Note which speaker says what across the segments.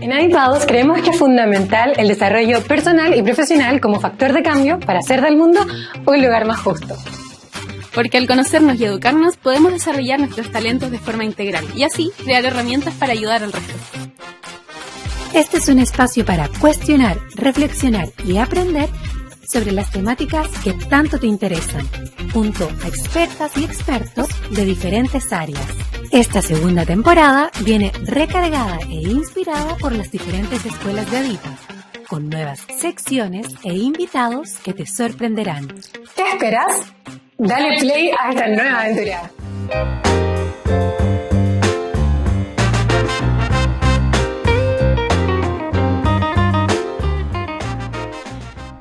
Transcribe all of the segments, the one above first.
Speaker 1: En Avipados creemos que es fundamental el desarrollo personal y profesional como factor de cambio para hacer del mundo un lugar más justo.
Speaker 2: Porque al conocernos y educarnos podemos desarrollar nuestros talentos de forma integral y así crear herramientas para ayudar al resto.
Speaker 3: Este es un espacio para cuestionar, reflexionar y aprender sobre las temáticas que tanto te interesan, junto a expertas y expertos de diferentes áreas. Esta segunda temporada viene recargada e inspirada por las diferentes escuelas de Adipa, con nuevas secciones e invitados que te sorprenderán.
Speaker 1: ¿Qué esperas? Dale play a esta nueva aventura.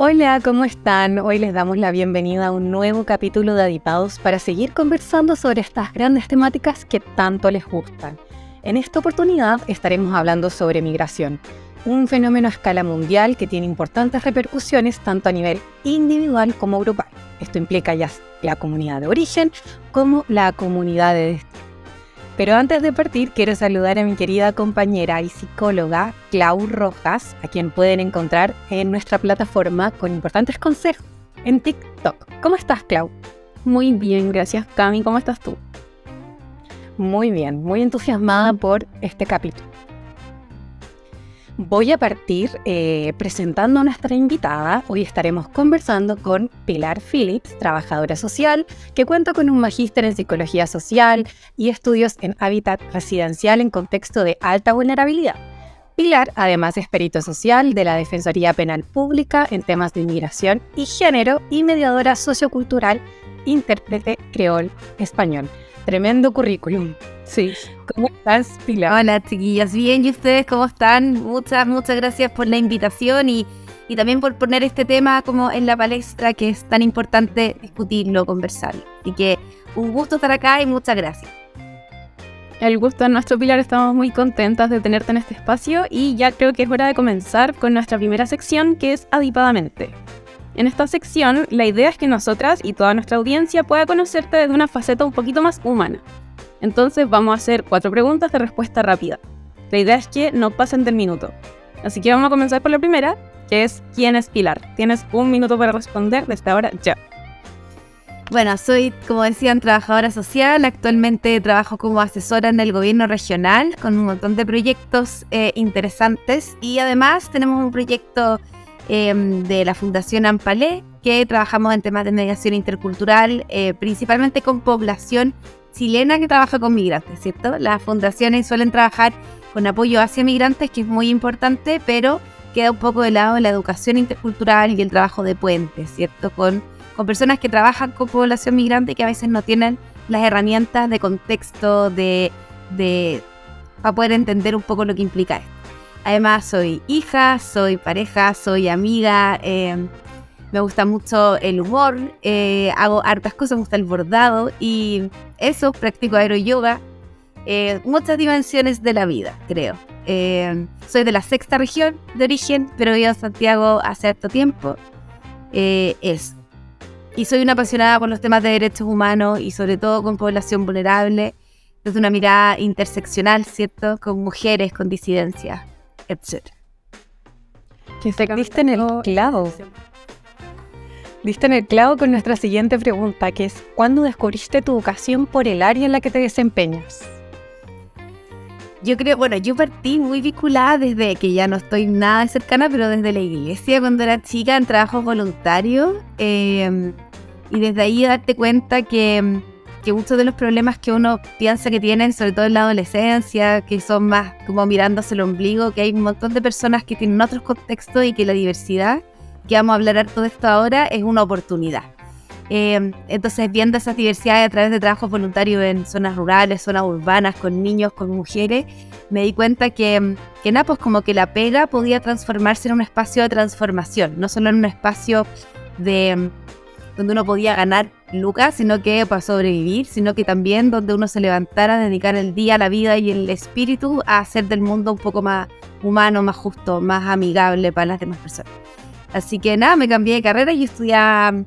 Speaker 4: Hola, ¿cómo están? Hoy les damos la bienvenida a un nuevo capítulo de Adipados para seguir conversando sobre estas grandes temáticas que tanto les gustan. En esta oportunidad estaremos hablando sobre migración, un fenómeno a escala mundial que tiene importantes repercusiones tanto a nivel individual como grupal. Esto implica ya la comunidad de origen como la comunidad de destino. Pero antes de partir, quiero saludar a mi querida compañera y psicóloga Clau Rojas, a quien pueden encontrar en nuestra plataforma con importantes consejos en TikTok. ¿Cómo estás, Clau?
Speaker 2: Muy bien, gracias, Cami. ¿Cómo estás tú?
Speaker 4: Muy bien, muy entusiasmada por este capítulo. Voy a partir presentando a nuestra invitada. Hoy estaremos conversando con Pilar Phillips, trabajadora social, que cuenta con un magíster en psicología social y estudios en hábitat residencial en contexto de alta vulnerabilidad. Pilar, además, es perito social de la Defensoría Penal Pública en temas de inmigración y género y mediadora sociocultural, intérprete creol español. Tremendo currículum.
Speaker 2: Sí.
Speaker 4: ¿Cómo estás, Pilar?
Speaker 5: Hola, chiquillas. Bien, ¿y ustedes cómo están? Muchas gracias por la invitación y también por poner este tema como en la palestra, que es tan importante discutirlo, conversarlo. Así que un gusto estar acá y muchas gracias.
Speaker 2: El gusto es nuestro, Pilar. Estamos muy contentas de tenerte en este espacio y ya creo que es hora de comenzar con nuestra primera sección, que es Adipadamente. En esta sección, la idea es que nosotras y toda nuestra audiencia pueda conocerte desde una faceta un poquito más humana. Entonces vamos a hacer 4 preguntas de respuesta rápida. La idea es que no pasen del minuto. Así que vamos a comenzar por la primera, que es ¿quién es Pilar? Tienes 1 minuto para responder desde ahora ya.
Speaker 5: Bueno, soy, como decían, trabajadora social. Actualmente trabajo como asesora en el gobierno regional con un montón de proyectos interesantes. Y además tenemos un proyecto de la Fundación Ampalé, que trabajamos en temas de mediación intercultural, principalmente con población chilena que trabaja con migrantes, ¿cierto? Las fundaciones suelen trabajar con apoyo hacia migrantes, que es muy importante, pero queda un poco de lado la educación intercultural y el trabajo de puentes, ¿cierto? Con personas que trabajan con población migrante y que a veces no tienen las herramientas de contexto para poder entender un poco lo que implica esto. Además, soy hija, soy pareja, soy amiga, me gusta mucho el humor, hago hartas cosas, me gusta el bordado y eso, practico aeroyoga, muchas dimensiones de la vida, creo. Soy de la 6ª región de origen, pero vivo en Santiago hace harto tiempo. Y soy una apasionada por los temas de derechos humanos y sobre todo con población vulnerable, desde una mirada interseccional, ¿cierto? Con mujeres, con disidencias, etc.
Speaker 4: Que se diste en el clavo. Diste en el clavo con nuestra siguiente pregunta, que es ¿cuándo descubriste tu vocación por el área en la que te desempeñas?
Speaker 5: Yo creo, yo partí muy vinculada desde que ya no estoy nada cercana, pero desde la iglesia cuando era chica en trabajos voluntarios y desde ahí darte cuenta que muchos de los problemas que uno piensa que tienen, sobre todo en la adolescencia, que son más como mirándose el ombligo, que hay un montón de personas que tienen otros contextos y que la diversidad, que vamos a hablar harto de esto ahora, es una oportunidad. Entonces, viendo esas diversidades a través de trabajos voluntarios en zonas rurales, zonas urbanas, con niños, con mujeres, me di cuenta que pues como que la pega podía transformarse en un espacio de transformación, no solo en un espacio donde uno podía ganar lucas, sino que para sobrevivir, sino que también donde uno se levantara, dedicar el día, la vida y el espíritu a hacer del mundo un poco más humano, más justo, más amigable para las demás personas. Así que nada, me cambié de carrera y estudiaba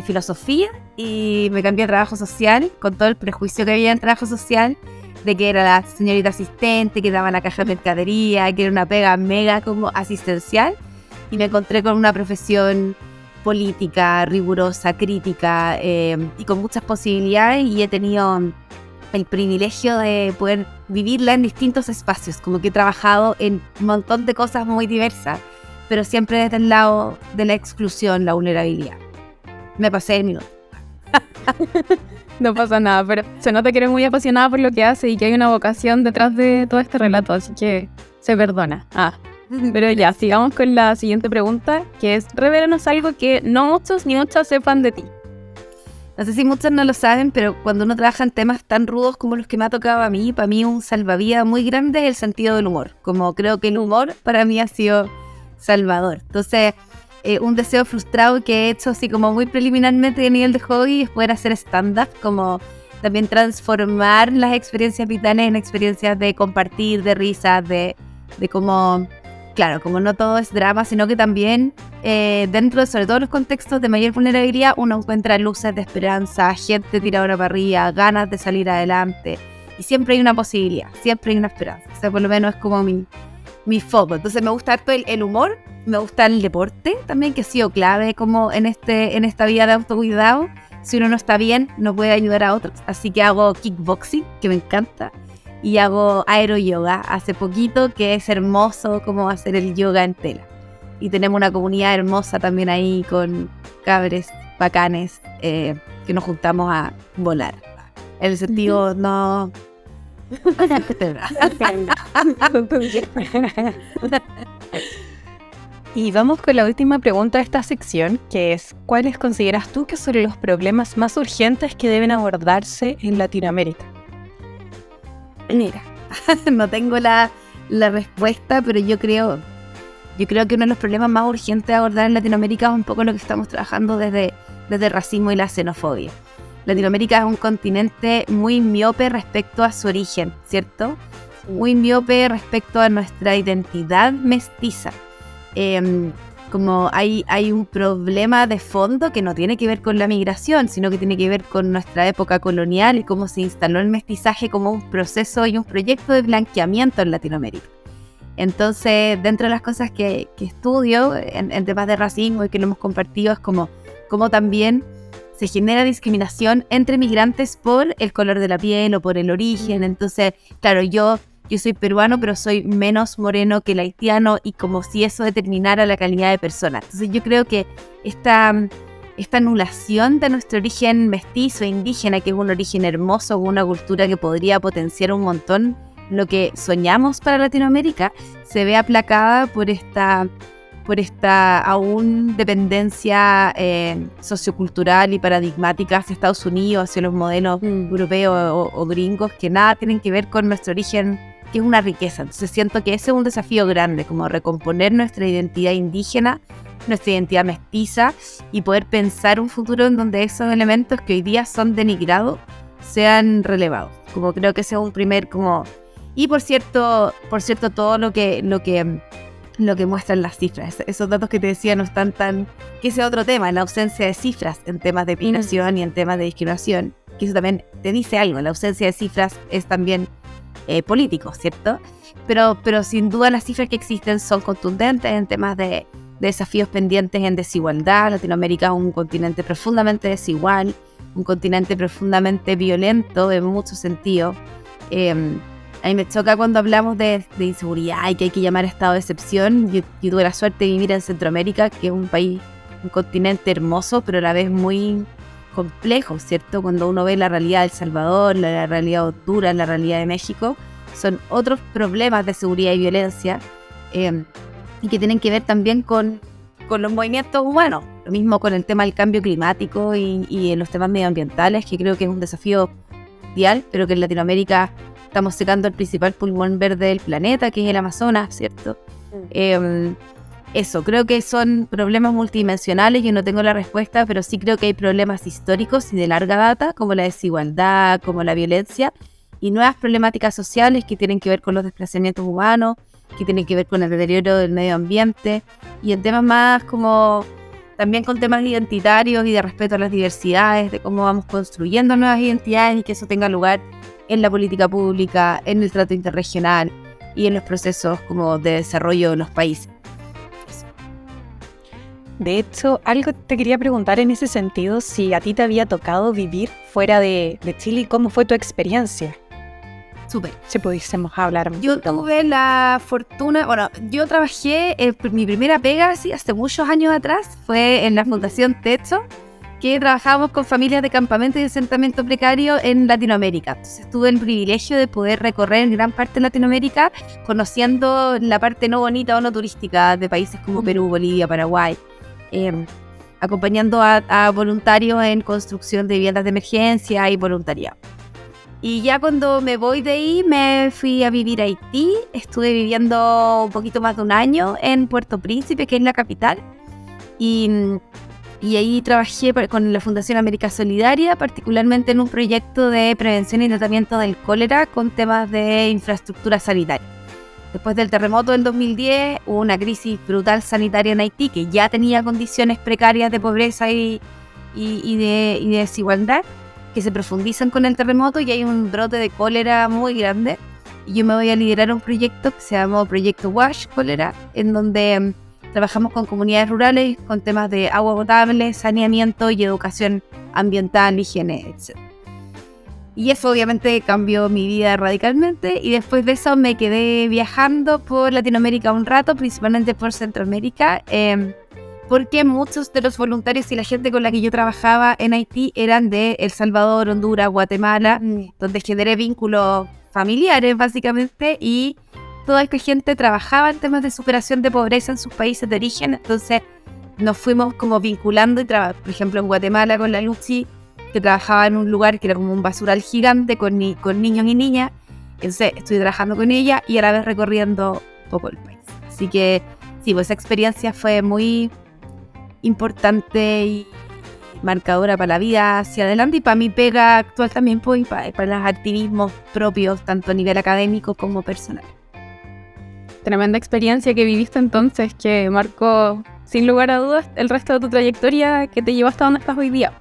Speaker 5: filosofía y me cambié a trabajo social con todo el prejuicio que había en trabajo social de que era la señorita asistente, que daba la caja de mercadería, que era una pega mega como asistencial, y me encontré con una profesión política, rigurosa, crítica, y con muchas posibilidades, y he tenido el privilegio de poder vivirla en distintos espacios, como que he trabajado en un montón de cosas muy diversas, pero siempre desde el lado de la exclusión, la vulnerabilidad. Me pasé el minuto.
Speaker 2: No pasa nada, pero se nota que eres muy apasionada por lo que hace y que hay una vocación detrás de todo este relato, así que se perdona. Pero ya, sigamos con la siguiente pregunta, que es, revélanos algo que no muchos ni muchas sepan de ti.
Speaker 5: No sé si muchos no lo saben, pero cuando uno trabaja en temas tan rudos como los que me ha tocado a mí, para mí un salvavidas muy grande es el sentido del humor. Como creo que el humor para mí ha sido salvador. Entonces, un deseo frustrado que he hecho así como muy preliminarmente a nivel de hobby es poder hacer stand-up, como también transformar las experiencias vitales en experiencias de compartir, de risas, de como, claro, como no todo es drama, sino que también dentro de sobre todo los contextos de mayor vulnerabilidad uno encuentra luces de esperanza, gente tiradora para arriba, ganas de salir adelante, y siempre hay una posibilidad, siempre hay una esperanza. O sea, por lo menos es como mi foco. Entonces me gusta harto el humor, me gusta el deporte también, que ha sido clave como en esta vida de autocuidado. Si uno no está bien, no puede ayudar a otros. Así que hago kickboxing, que me encanta, y hago aeroyoga hace poquito, que es hermoso como hacer el yoga en tela. Y tenemos una comunidad hermosa también ahí con cabres bacanes que nos juntamos a volar. En el sentido no...
Speaker 4: Y vamos con la última pregunta de esta sección, que es, ¿cuáles consideras tú que son los problemas más urgentes que deben abordarse en Latinoamérica?
Speaker 5: Mira, no tengo la respuesta, pero yo creo que uno de los problemas más urgentes de abordar en Latinoamérica es un poco lo que estamos trabajando desde el racismo y la xenofobia. Latinoamérica es un continente muy miope respecto a su origen, ¿cierto? Muy miope respecto a nuestra identidad mestiza. Como hay un problema de fondo que no tiene que ver con la migración, sino que tiene que ver con nuestra época colonial y cómo se instaló el mestizaje como un proceso y un proyecto de blanqueamiento en Latinoamérica. Entonces, dentro de las cosas que estudio en temas de racismo y que lo hemos compartido, es como también se genera discriminación entre migrantes por el color de la piel o por el origen. Entonces, claro, yo soy peruano, pero soy menos moreno que el haitiano, y como si eso determinara la calidad de persona. Entonces yo creo que esta anulación de nuestro origen mestizo e indígena, que es un origen hermoso, una cultura que podría potenciar un montón lo que soñamos para Latinoamérica, se ve aplacada por esta aún dependencia sociocultural y paradigmática hacia Estados Unidos, hacia los modelos europeos o gringos, que nada tienen que ver con nuestro origen, que es una riqueza. Entonces siento que ese es un desafío grande, como recomponer nuestra identidad indígena, nuestra identidad mestiza, y poder pensar un futuro en donde esos elementos que hoy día son denigrados sean relevados. Como creo que ese es un primer como... Y por cierto todo lo que muestran las cifras, esos datos que te decía no están tan... que ese es otro tema, la ausencia de cifras en temas de migración y en temas de discriminación, que eso también te dice algo. La ausencia de cifras es también político, ¿cierto? Pero sin duda las cifras que existen son contundentes en temas de desafíos pendientes en desigualdad. Latinoamérica es un continente profundamente desigual, un continente profundamente violento en muchos sentidos. A mí me choca cuando hablamos de inseguridad y que hay que llamar estado de excepción. Yo tuve la suerte de vivir en Centroamérica, que es un país, un continente hermoso, pero a la vez muy complejo, ¿cierto? Cuando uno ve la realidad de El Salvador, la realidad de Honduras, la realidad de México, son otros problemas de seguridad y violencia y que tienen que ver también con los movimientos humanos. Lo mismo con el tema del cambio climático y en los temas medioambientales, que creo que es un desafío mundial, pero que en Latinoamérica estamos secando el principal pulmón verde del planeta, que es el Amazonas, ¿cierto? Eso, creo que son problemas multidimensionales. Yo no tengo la respuesta, pero sí creo que hay problemas históricos y de larga data, como la desigualdad, como la violencia, y nuevas problemáticas sociales que tienen que ver con los desplazamientos humanos, que tienen que ver con el deterioro del medio ambiente, y en temas más como también con temas identitarios y de respeto a las diversidades, de cómo vamos construyendo nuevas identidades y que eso tenga lugar en la política pública, en el trato interregional y en los procesos como de desarrollo de los países.
Speaker 4: De hecho, algo te quería preguntar en ese sentido, si a ti te había tocado vivir fuera de Chile y cómo fue tu experiencia.
Speaker 5: Súper.
Speaker 4: Si pudiésemos hablar.
Speaker 5: Yo tuve la fortuna, bueno, yo trabajé, mi primera pega, sí, hace muchos años atrás, fue en la Fundación Techo, que trabajábamos con familias de campamento y de asentamiento precario en Latinoamérica. Entonces tuve el privilegio de poder recorrer gran parte de Latinoamérica, conociendo la parte no bonita o no turística de países como Perú, Bolivia, Paraguay, acompañando a voluntarios en construcción de viviendas de emergencia y voluntariado. Y ya cuando me voy de ahí, me fui a vivir a Haití. Estuve viviendo un poquito más de un año en Puerto Príncipe, que es la capital. Y ahí trabajé con la Fundación América Solidaria, particularmente en un proyecto de prevención y tratamiento del cólera con temas de infraestructura sanitaria. Después del terremoto del 2010, hubo una crisis brutal sanitaria en Haití, que ya tenía condiciones precarias de pobreza y de desigualdad, que se profundizan con el terremoto, y hay un brote de cólera muy grande. Y yo me voy a liderar un proyecto que se llama Proyecto WASH Cólera, en donde trabajamos con comunidades rurales con temas de agua potable, saneamiento y educación ambiental, higiene, etc. Y eso obviamente cambió mi vida radicalmente, y después de eso me quedé viajando por Latinoamérica un rato, principalmente por Centroamérica, porque muchos de los voluntarios y la gente con la que yo trabajaba en Haití eran de El Salvador, Honduras, Guatemala, donde generé vínculos familiares básicamente, y toda esta gente trabajaba en temas de superación de pobreza en sus países de origen. Entonces nos fuimos como vinculando, por ejemplo en Guatemala con la Luchi, que trabajaba en un lugar que era como un basural gigante con niños y niñas. Entonces estoy trabajando con ella y a la vez recorriendo un poco el país. Así que sí, pues esa experiencia fue muy importante y marcadora para la vida hacia adelante, y para mi pega actual también, pues, y para los activismos propios, tanto a nivel académico como personal.
Speaker 2: Tremenda experiencia que viviste entonces, que marcó sin lugar a dudas el resto de tu trayectoria, que te llevó hasta donde estás hoy día.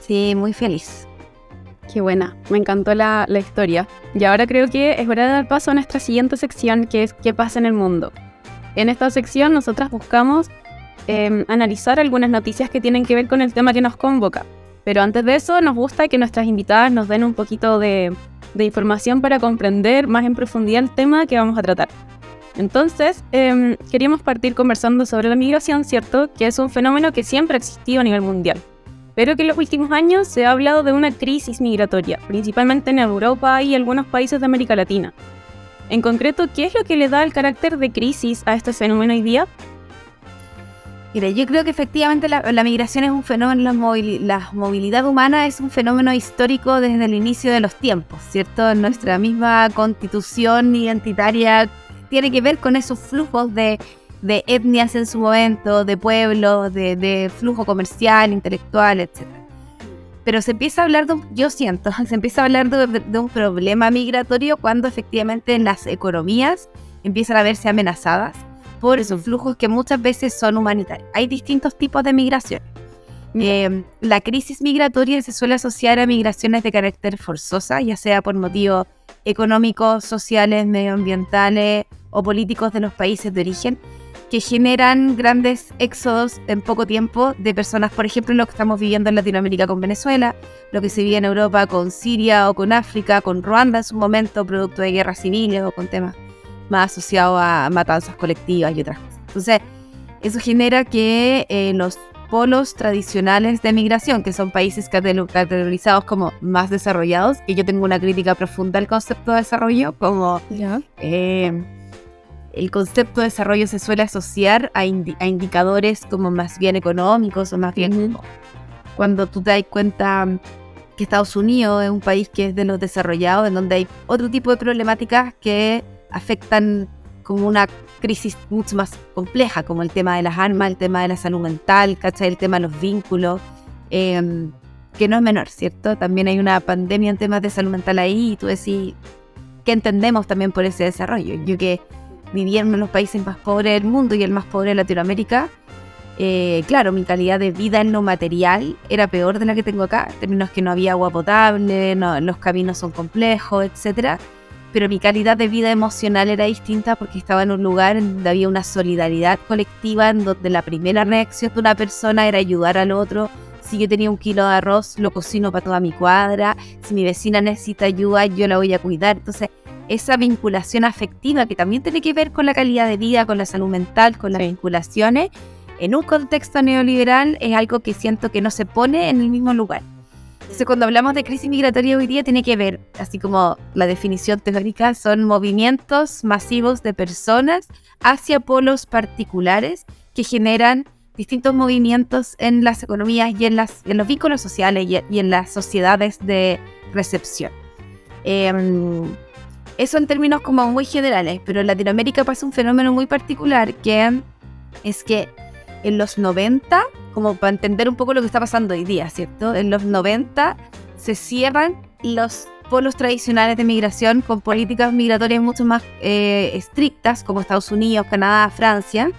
Speaker 5: Sí, muy feliz.
Speaker 2: Qué buena, me encantó la historia. Y ahora creo que es hora de dar paso a nuestra siguiente sección, que es ¿Qué pasa en el mundo? En esta sección nosotras buscamos analizar algunas noticias que tienen que ver con el tema que nos convoca. Pero antes de eso, nos gusta que nuestras invitadas nos den un poquito de información para comprender más en profundidad el tema que vamos a tratar. Entonces, queríamos partir conversando sobre la migración, ¿cierto? Que es un fenómeno que siempre ha existido a nivel mundial, pero que en los últimos años se ha hablado de una crisis migratoria, principalmente en Europa y algunos países de América Latina. En concreto, ¿qué es lo que le da el carácter de crisis a este fenómeno hoy día?
Speaker 5: Mira, yo creo que efectivamente la migración es un fenómeno, la movilidad humana es un fenómeno histórico desde el inicio de los tiempos, ¿cierto? Nuestra misma constitución identitaria tiene que ver con esos flujos de etnias en su momento, de pueblos, de flujo comercial, intelectual, etc. Pero se empieza a hablar se empieza a hablar de un problema migratorio cuando efectivamente las economías empiezan a verse amenazadas por esos flujos que muchas veces son humanitarios. Hay distintos tipos de migración. La crisis migratoria se suele asociar a migraciones de carácter forzosa, ya sea por motivos económicos, sociales, medioambientales o políticos de los países de origen, que generan grandes éxodos en poco tiempo de personas, por ejemplo, lo que estamos viviendo en Latinoamérica con Venezuela, lo que se vive en Europa con Siria o con África, con Ruanda en su momento, producto de guerras civiles o con temas más asociados a matanzas colectivas y otras cosas. Entonces, eso genera que los polos tradicionales de migración, que son países categorizados como más desarrollados, que yo tengo una crítica profunda al concepto de desarrollo, como el concepto de desarrollo se suele asociar a indicadores como más bien económicos o más bien cuando tú te das cuenta que Estados Unidos es un país que es de los desarrollados, en donde hay otro tipo de problemáticas que afectan como una crisis mucho más compleja, como el tema de las armas, el tema de la salud mental, ¿cachai? El tema de los vínculos, que no es menor, ¿cierto? También hay una pandemia en temas de salud mental ahí, y tú decís, ¿qué entendemos también por ese desarrollo? Yo que viví en uno de los países más pobres del mundo y el más pobre de Latinoamérica, Claro, mi calidad de vida en lo material era peor de la que tengo acá, en términos que no había agua potable, los caminos son complejos, etcétera. Pero mi calidad de vida emocional era distinta porque estaba en un lugar en donde había una solidaridad colectiva, en donde la primera reacción de una persona era ayudar al otro. Si yo tenía 1 kilo de arroz, lo cocino para toda mi cuadra. Si mi vecina necesita ayuda, yo la voy a cuidar. Entonces, esa vinculación afectiva que también tiene que ver con la calidad de vida, con la salud mental, con las vinculaciones, en un contexto neoliberal es algo que siento que no se pone en el mismo lugar. Entonces, cuando hablamos de crisis migratoria hoy día, tiene que ver, así como la definición teórica, son movimientos masivos de personas hacia polos particulares que generan distintos movimientos en las economías y en los vínculos sociales y en las sociedades de recepción. Eso en términos como muy generales, pero en Latinoamérica pasa un fenómeno muy particular, que es que en los 90, como para entender un poco lo que está pasando hoy día, ¿cierto? En los 90 se cierran los polos tradicionales de migración con políticas migratorias mucho más estrictas, como Estados Unidos, Canadá, Francia,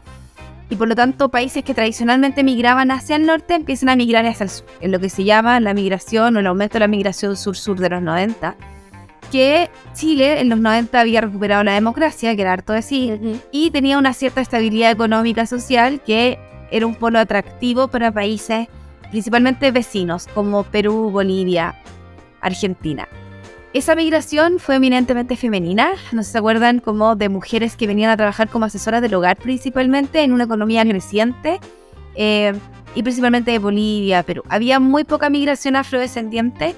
Speaker 5: y por lo tanto países que tradicionalmente migraban hacia el norte empiezan a migrar hacia el sur, en lo que se llama la migración o el aumento de la migración sur-sur de los 90, que Chile en los 90 había recuperado la democracia, que era harto decir, y tenía una cierta estabilidad económica social que era un polo atractivo para países principalmente vecinos como Perú, Bolivia, Argentina. Esa migración fue eminentemente femenina, no sé si se acuerdan, como de mujeres que venían a trabajar como asesoras del hogar principalmente en una economía creciente, y principalmente de Bolivia, Perú. Había muy poca migración afrodescendiente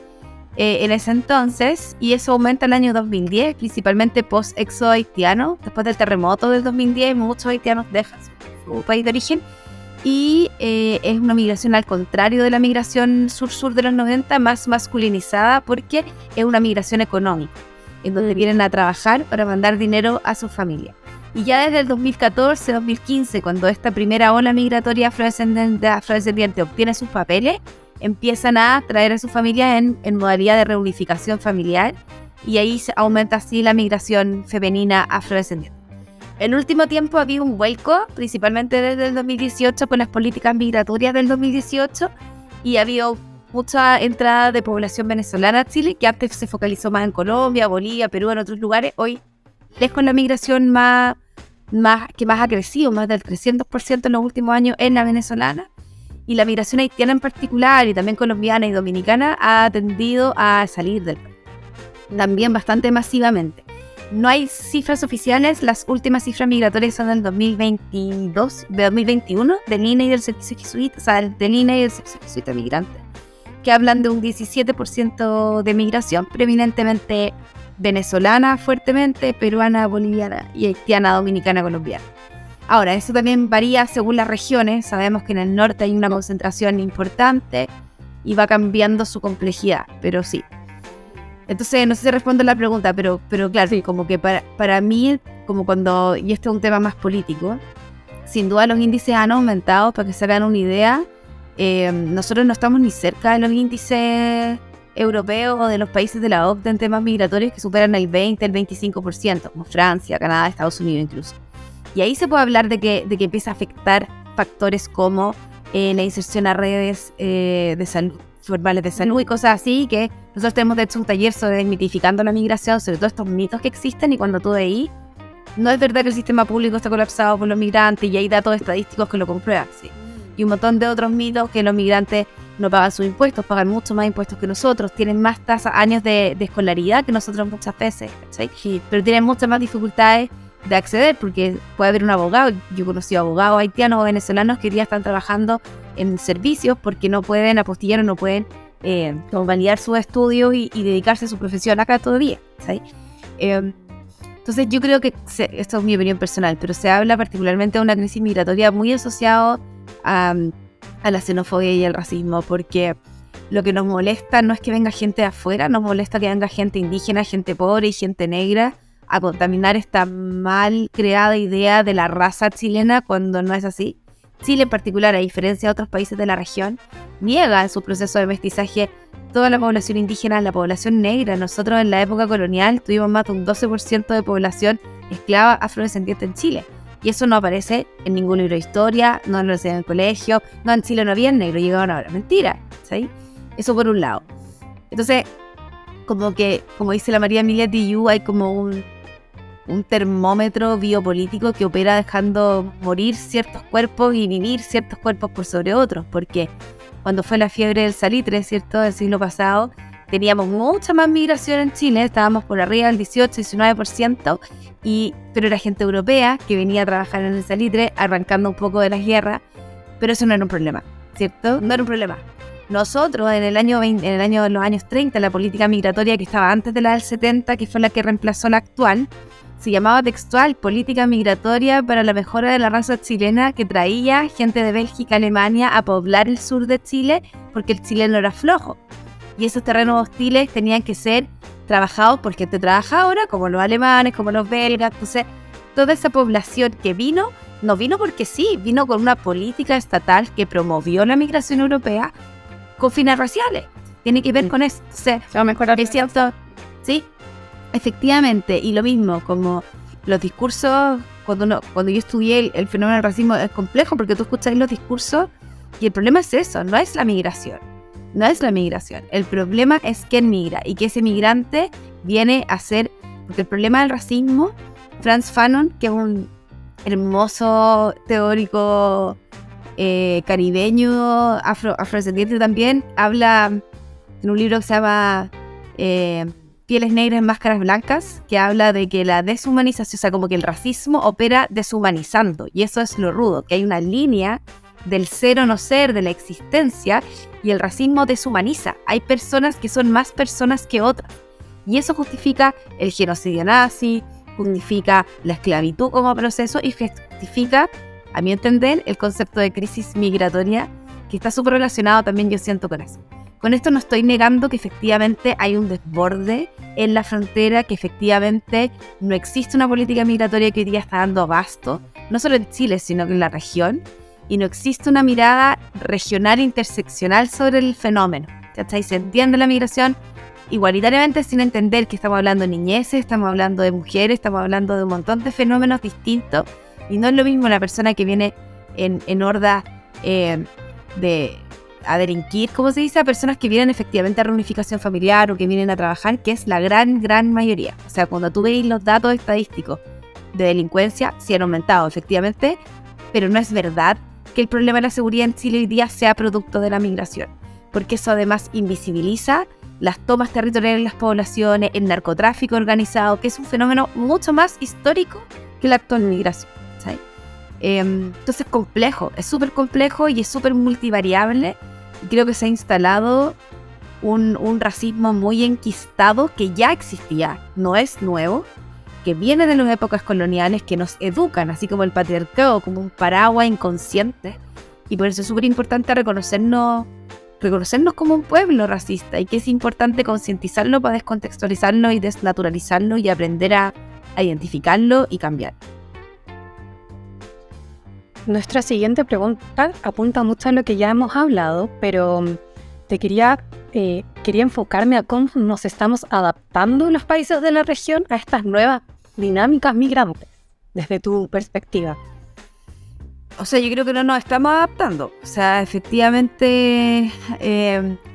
Speaker 5: en ese entonces, y eso aumenta en el año 2010, principalmente post-éxodo haitiano. Después del terremoto del 2010, muchos haitianos dejan su país de origen, y es una migración al contrario de la migración sur-sur de los 90, más masculinizada, porque es una migración económica, en donde vienen a trabajar para mandar dinero a su familia. Y ya desde el 2014-2015, cuando esta primera ola migratoria afrodescendiente obtiene sus papeles, empiezan a traer a su familia en modalidad de reunificación familiar, y ahí se aumenta así la migración femenina afrodescendiente. En el último tiempo había un vuelco, principalmente desde el 2018, por las políticas migratorias del 2018, y ha habido mucha entrada de población venezolana a Chile, que antes se focalizó más en Colombia, Bolivia, Perú, en otros lugares. Hoy es con la migración que más ha crecido, más del 300% en los últimos años, en la venezolana. Y la migración haitiana en particular, y también colombiana y dominicana, ha tendido a salir del país, también bastante masivamente. No hay cifras oficiales, las últimas cifras migratorias son del 2021, del INE y del Servicio Jesuita, o sea, del INE y del Servicio Jesuita Migrante, que hablan de un 17% de migración, preeminentemente venezolana fuertemente, peruana, boliviana y haitiana, dominicana, colombiana. Ahora, eso también varía según las regiones. Sabemos que en el norte hay una concentración importante y va cambiando su complejidad, pero sí. Entonces, no sé si respondo la pregunta, pero claro, sí, como que para mí, como cuando, y esto es un tema más político, sin duda los índices han aumentado. Para que se hagan una idea, nosotros no estamos ni cerca de los índices europeos o de los países de la OCDE en temas migratorios, que superan el 20, el 25%, como Francia, Canadá, Estados Unidos incluso. Y ahí se puede hablar de que empieza a afectar factores como la inserción a redes de salud, formales de salud y cosas así, que nosotros tenemos de hecho un taller sobre desmitificando la migración, sobre todos estos mitos que existen, y cuando tú de ahí, no es verdad que el sistema público está colapsado por los migrantes, y hay datos estadísticos que lo comprueban, ¿sí? Y un montón de otros mitos, que los migrantes no pagan sus impuestos, pagan mucho más impuestos que nosotros, tienen más años de escolaridad que nosotros muchas veces, ¿sí? Pero tienen muchas más dificultades de acceder, porque puede haber un abogado. Yo he conocido abogados haitianos o venezolanos que hoy día están trabajando en servicios porque no pueden apostillar o no pueden validar sus estudios y dedicarse a su profesión acá todavía, ¿sí? Entonces yo creo que, esto es mi opinión personal, pero se habla particularmente de una crisis migratoria muy asociada a la xenofobia y el racismo, porque lo que nos molesta no es que venga gente de afuera, nos molesta que venga gente indígena, gente pobre y gente negra a contaminar esta mal creada idea de la raza chilena, cuando no es así. Chile en particular, a diferencia de otros países de la región, niega en su proceso de mestizaje toda la población indígena, la población negra. Nosotros en la época colonial tuvimos más de un 12% de población esclava afrodescendiente en Chile. Y eso no aparece en ningún libro de historia, no lo enseñan en el colegio, no, en Chile no había negro, llegaban ahora. Mentira, ¿sí? Eso por un lado. Entonces, como dice la María Emilia Tijoux, hay como un termómetro biopolítico que opera dejando morir ciertos cuerpos y vivir ciertos cuerpos por sobre otros, porque cuando fue la fiebre del salitre, ¿cierto?, del siglo pasado, teníamos mucha más migración en Chile, estábamos por arriba del 18-19%, pero era gente europea que venía a trabajar en el salitre, arrancando un poco de las guerras, pero eso no era un problema, ¿cierto? No era un problema. Nosotros, en los años 30, la política migratoria que estaba antes de la del 70, que fue la que reemplazó la actual, se llamaba textual Política Migratoria para la Mejora de la Raza Chilena, que traía gente de Bélgica, Alemania a poblar el sur de Chile porque el chileno era flojo. Y esos terrenos hostiles tenían que ser trabajados por gente trabajadora, como los alemanes, como los belgas. Entonces, toda esa población que vino, no vino porque sí, vino con una política estatal que promovió la migración europea con fines raciales. Tiene que ver con eso. Entonces,
Speaker 2: se va a mejorar.
Speaker 5: Es cierto, sí, efectivamente. Y lo mismo, como los discursos, cuando yo estudié el fenómeno del racismo, es complejo porque tú escuchas los discursos y el problema es eso, no es la migración. No es la migración. El problema es quién migra y que ese migrante viene a ser... Porque el problema del racismo, Frantz Fanon, que es un hermoso teórico caribeño, afrodescendiente también, habla en un libro que se llama Pieles negras en máscaras blancas, que habla de que la deshumanización, o sea, como que el racismo opera deshumanizando. Y eso es lo rudo, que hay una línea del ser o no ser, de la existencia, y el racismo deshumaniza. Hay personas que son más personas que otras. Y eso justifica el genocidio nazi, justifica la esclavitud como proceso y justifica, a mi entender, el concepto de crisis migratoria, que está súper relacionado también, yo siento, con eso. Con esto no estoy negando que efectivamente hay un desborde en la frontera, que efectivamente no existe una política migratoria que hoy día está dando abasto, no solo en Chile, sino que en la región, y no existe una mirada regional interseccional sobre el fenómeno. ¿Cachai? Se entiende la migración igualitariamente sin entender que estamos hablando de niñeces, estamos hablando de mujeres, estamos hablando de un montón de fenómenos distintos, y no es lo mismo la persona que viene en horda a delinquir, como se dice, a personas que vienen efectivamente a reunificación familiar o que vienen a trabajar, que es la gran mayoría. O sea, cuando tú veis los datos estadísticos de delincuencia, sí han aumentado efectivamente, pero no es verdad que el problema de la seguridad en Chile hoy día sea producto de la migración, porque eso además invisibiliza las tomas territoriales de las poblaciones, el narcotráfico organizado, que es un fenómeno mucho más histórico que la actual migración, ¿sabes? Entonces es complejo, es súper complejo y es súper multivariable, y creo que se ha instalado un racismo muy enquistado que ya existía, no es nuevo, que viene de las épocas coloniales, que nos educan, así como el patriarcado, como un paraguas inconsciente, y por eso es súper importante reconocernos como un pueblo racista, y que es importante concientizarlo para descontextualizarlo y desnaturalizarlo y aprender a identificarlo y cambiar.
Speaker 4: Nuestra siguiente pregunta apunta mucho a lo que ya hemos hablado, pero quería enfocarme a cómo nos estamos adaptando los países de la región a estas nuevas dinámicas migrantes, desde tu perspectiva.
Speaker 5: O sea, yo creo que no nos estamos adaptando. O sea, efectivamente,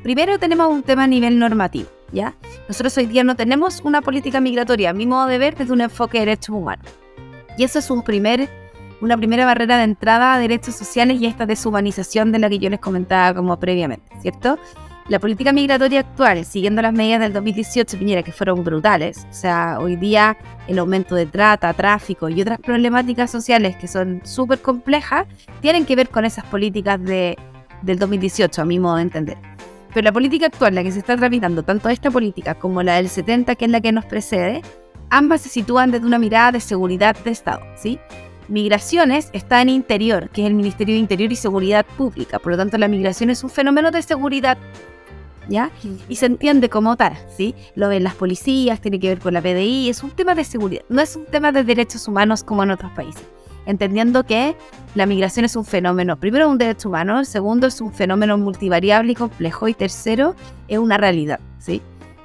Speaker 5: primero tenemos un tema a nivel normativo, ¿ya? Nosotros hoy día no tenemos una política migratoria, a mi modo de ver, desde un enfoque de derechos humanos. Y eso es una primera barrera de entrada a derechos sociales y a esta deshumanización de la que yo les comentaba como previamente, ¿cierto? La política migratoria actual, siguiendo las medidas del 2018, Piñera, que fueron brutales, o sea, hoy día el aumento de trata, tráfico y otras problemáticas sociales que son súper complejas, tienen que ver con esas políticas del 2018, a mi modo de entender. Pero la política actual, la que se está tramitando, tanto esta política como la del 70, que es la que nos precede, ambas se sitúan desde una mirada de seguridad de Estado, ¿sí? Migraciones está en Interior, que es el Ministerio de Interior y Seguridad Pública, por lo tanto la migración es un fenómeno de seguridad, ¿ya? Y se entiende como tal, ¿sí? Lo ven las policías, tiene que ver con la PDI, es un tema de seguridad, no es un tema de derechos humanos como en otros países, entendiendo que la migración es un fenómeno, primero un derecho humano, segundo es un fenómeno multivariable y complejo, y tercero es una realidad, ¿sí?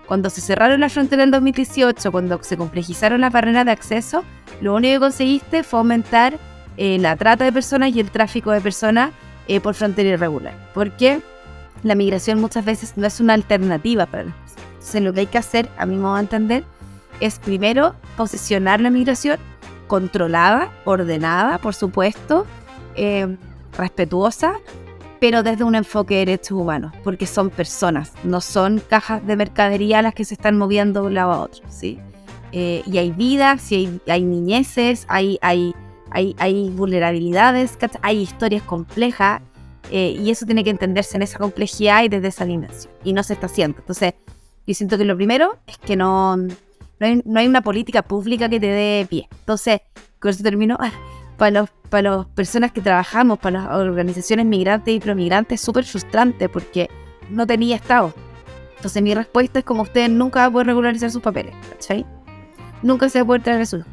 Speaker 5: Cuando se cerraron las fronteras en 2018, cuando se complejizaron las barreras de acceso, lo único que conseguiste fue aumentar la trata de personas y el tráfico de personas por frontera irregular. Porque la migración muchas veces no es una alternativa para las personas. Entonces lo que hay que hacer, a mi modo de entender, es primero posicionar la migración controlada, ordenada, por supuesto, respetuosa, pero desde un enfoque de derechos humanos, porque son personas, no son cajas de mercadería las que se están moviendo de un lado a otro, ¿sí? Y hay vidas, y hay niñeces, hay vulnerabilidades, ¿cachai? Hay historias complejas, y eso tiene que entenderse en esa complejidad y desde esa dimensión, y no se está haciendo. Entonces, yo siento que lo primero es que no hay una política pública que te dé pie. Entonces, con eso termino. Para las personas que trabajamos, para las organizaciones migrantes y promigrantes, es súper frustrante porque no tenía Estado. Entonces mi respuesta es como ustedes nunca van a poder regularizar sus papeles, ¿cachai? Nunca se va a poder traer eso.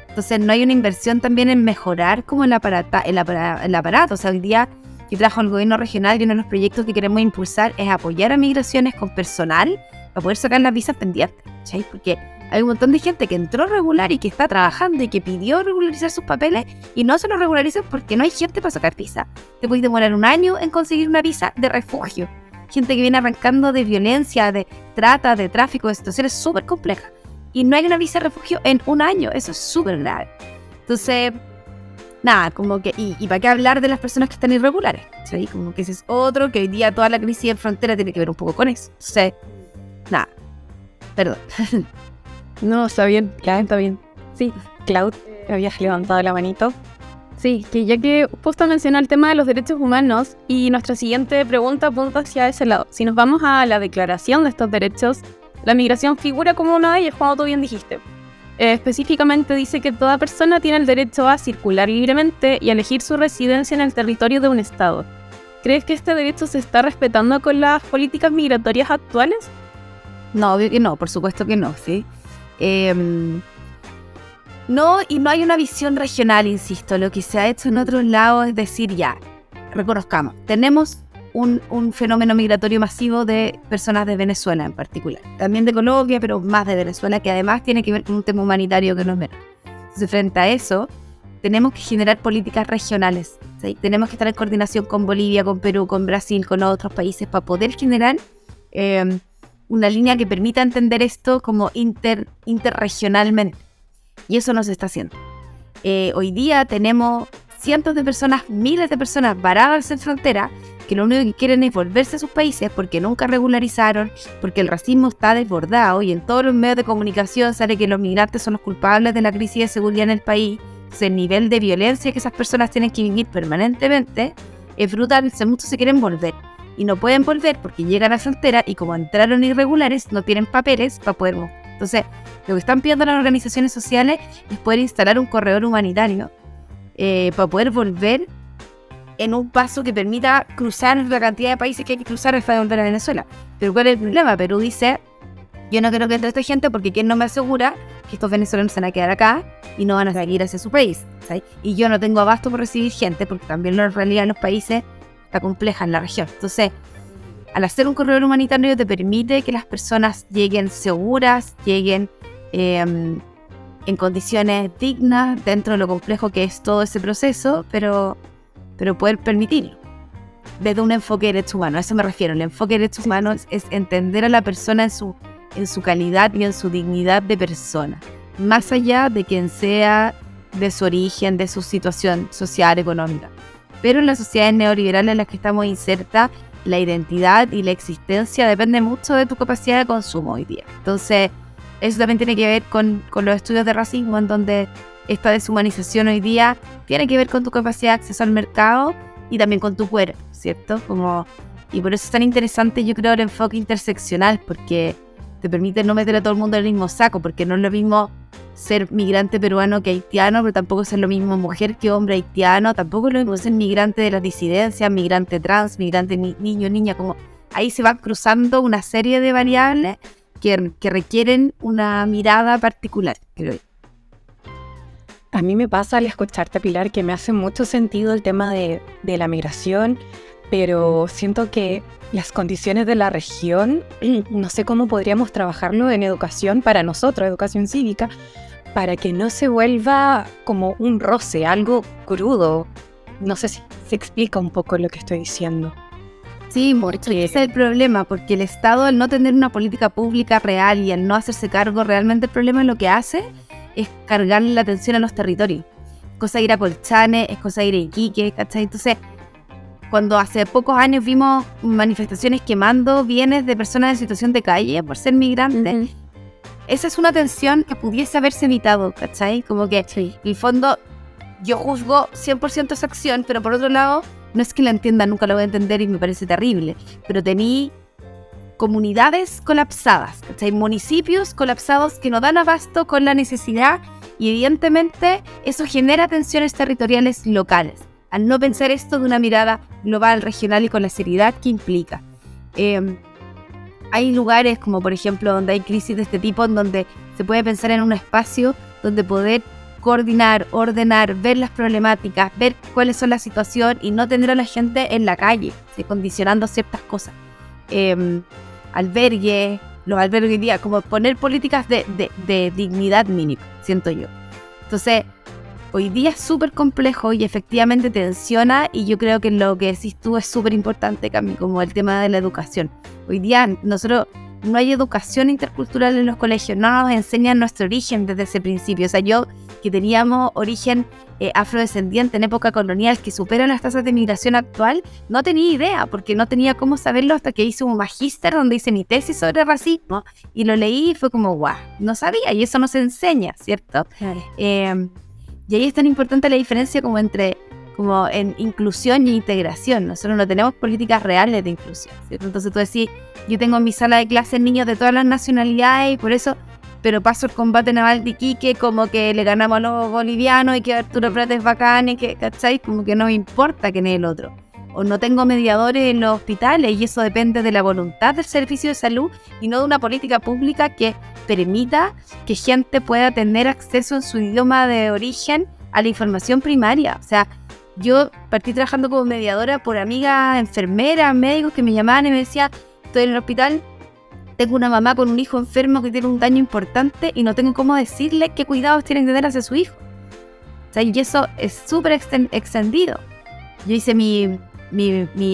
Speaker 5: Entonces no hay una inversión también en mejorar como el aparato. O sea, hoy día yo trabajo en el gobierno regional y uno de los proyectos que queremos impulsar es apoyar a migraciones con personal para poder sacar las visas pendientes, ¿cachai? Porque hay un montón de gente que entró regular y que está trabajando y que pidió regularizar sus papeles y no se los regularizan porque no hay gente para sacar visa. Te puedes demorar 1 año en conseguir una visa de refugio. Gente que viene arrancando de violencia, de trata, de tráfico, de situaciones súper complejas. Y no hay una visa de refugio en 1 año. Eso es súper grave. Entonces, nada, como que... ¿Y para qué hablar de las personas que están irregulares? ¿Sí? Como que ese es otro, que hoy día toda la crisis en frontera tiene que ver un poco con eso. Entonces, nada. Perdón.
Speaker 2: No, está bien, ya está bien. Sí,
Speaker 4: Cloud, habías levantado la manito.
Speaker 2: sí, que ya que justo mencionó el tema de los derechos humanos y nuestra siguiente pregunta apunta hacia ese lado. Si nos vamos a la declaración de estos derechos, la migración figura como una de ellas, como tú bien dijiste. Específicamente dice que toda persona tiene el derecho a circular libremente y a elegir su residencia en el territorio de un estado. ¿Crees que este derecho se está respetando con las políticas migratorias actuales?
Speaker 5: No, obvio que no, por supuesto que no, ¿sí? No, y no hay una visión regional, insisto. Lo que se ha hecho en otros lados es decir, ya, reconozcamos, tenemos un fenómeno migratorio masivo de personas de Venezuela en particular, también de Colombia, pero más de Venezuela, que además tiene que ver con un tema humanitario que no es menor. Entonces, frente a eso, tenemos que generar políticas regionales, ¿sí? Tenemos que estar en coordinación con Bolivia, con Perú, con Brasil, con otros países para poder generar una línea que permita entender esto como interregionalmente. Y eso no se está haciendo. Hoy día tenemos cientos de personas, miles de personas varadas en frontera que lo único que quieren es volverse a sus países porque nunca regularizaron, porque el racismo está desbordado y en todos los medios de comunicación sale que los migrantes son los culpables de la crisis de seguridad en el país. Entonces el nivel de violencia que esas personas tienen que vivir permanentemente es brutal. Muchos se quieren volver y no pueden volver porque llegan a la frontera y como entraron irregulares no tienen papeles para poder volver. Entonces lo que están pidiendo las organizaciones sociales es poder instalar un corredor humanitario para poder volver en un paso que permita cruzar la cantidad de países que hay que cruzar para volver a Venezuela. Pero ¿cuál es el problema? Perú dice, yo no quiero que entre esta gente porque ¿quién no me asegura que estos venezolanos se van a quedar acá y no van a seguir hacia su país? ¿Sí? Y yo no tengo abasto por recibir gente porque también la realidad en los países está compleja en la región. Entonces, al hacer un corredor humanitario te permite que las personas lleguen seguras, lleguen en condiciones dignas dentro de lo complejo que es todo ese proceso, pero poder permitirlo desde un enfoque de derechos humanos. A eso me refiero. El enfoque de derechos humanos es entender a la persona en su calidad y en su dignidad de persona, más allá de quien sea, de su origen, de su situación social, económica. Pero en las sociedades neoliberales en las que estamos insertas, la identidad y la existencia depende mucho de tu capacidad de consumo hoy día. Entonces, eso también tiene que ver con los estudios de racismo, en donde esta deshumanización hoy día tiene que ver con tu capacidad de acceso al mercado y también con tu cuerpo, ¿cierto? Y por eso es tan interesante, yo creo, el enfoque interseccional, porque te permite no meter a todo el mundo en el mismo saco, porque no es lo mismo ser migrante peruano que haitiano, pero tampoco es lo mismo mujer que hombre haitiano, tampoco es lo mismo ser migrante de las disidencias, migrante trans, migrante niño, niña, como ahí se van cruzando una serie de variables que requieren una mirada particular, creo yo.
Speaker 4: A mí me pasa al escucharte, Pilar, que me hace mucho sentido el tema de la migración pero siento que las condiciones de la región, no sé cómo podríamos trabajarlo en educación para nosotros, educación cívica, para que no se vuelva como un roce, algo crudo. No sé si se explica un poco lo que estoy diciendo.
Speaker 5: Sí, mucho. Ese es el problema, porque el Estado, al no tener una política pública real y al no hacerse cargo realmente del problema, lo que hace es cargarle la atención a los territorios. Es cosa de ir a Colchane, es cosa de ir a Iquique, ¿cachai? Entonces, cuando hace pocos años vimos manifestaciones quemando bienes de personas en situación de calle por ser migrantes, esa es una tensión que pudiese haberse evitado, ¿cachai? Como que, en el fondo, yo juzgo 100% esa acción, pero por otro lado, no es que la entienda, nunca la voy a entender y me parece terrible, pero tení comunidades colapsadas, ¿cachai? Municipios colapsados que no dan abasto con la necesidad y evidentemente eso genera tensiones territoriales locales, al no pensar esto de una mirada global, regional y con la seriedad que implica. Hay lugares como por ejemplo donde hay crisis de este tipo, en donde se puede pensar en un espacio donde poder coordinar, ordenar, ver las problemáticas, ver cuáles son la situación y no tener a la gente en la calle, condicionando ciertas cosas. Albergues, los albergues hoy día, como poner políticas de dignidad mínima, siento yo. Entonces, hoy día es súper complejo y efectivamente tensiona, y yo creo que lo que decís tú es súper importante, Cami, como el tema de la educación. Hoy día nosotros no hay educación intercultural en los colegios, no nos enseñan nuestro origen desde ese principio. O sea, yo que teníamos origen afrodescendiente en época colonial que supera las tasas de migración actual, no tenía idea, porque no tenía cómo saberlo hasta que hice un magíster donde hice mi tesis sobre racismo y lo leí y fue como, guau, no sabía, y eso no se enseña, ¿cierto?
Speaker 2: Claro.
Speaker 5: Y ahí es tan importante la diferencia como entre como en inclusión y integración. Nosotros no tenemos políticas reales de inclusión, ¿cierto? Entonces tú decís, yo tengo en mi sala de clases niños de todas las nacionalidades y por eso, pero paso el combate naval de Iquique como que le ganamos a los bolivianos y que Arturo Prat es bacán y que, ¿cachai? Como que no me importa quién es el otro. O no tengo mediadores en los hospitales y eso depende de la voluntad del servicio de salud y no de una política pública que permita que gente pueda tener acceso en su idioma de origen a la información primaria. O sea, yo partí trabajando como mediadora por amigas enfermeras, médicos que me llamaban y me decían, estoy en el hospital, tengo una mamá con un hijo enfermo que tiene un daño importante y no tengo cómo decirle qué cuidados tienen que tener hacia su hijo. O sea, y eso es súper extendido. Yo hice mi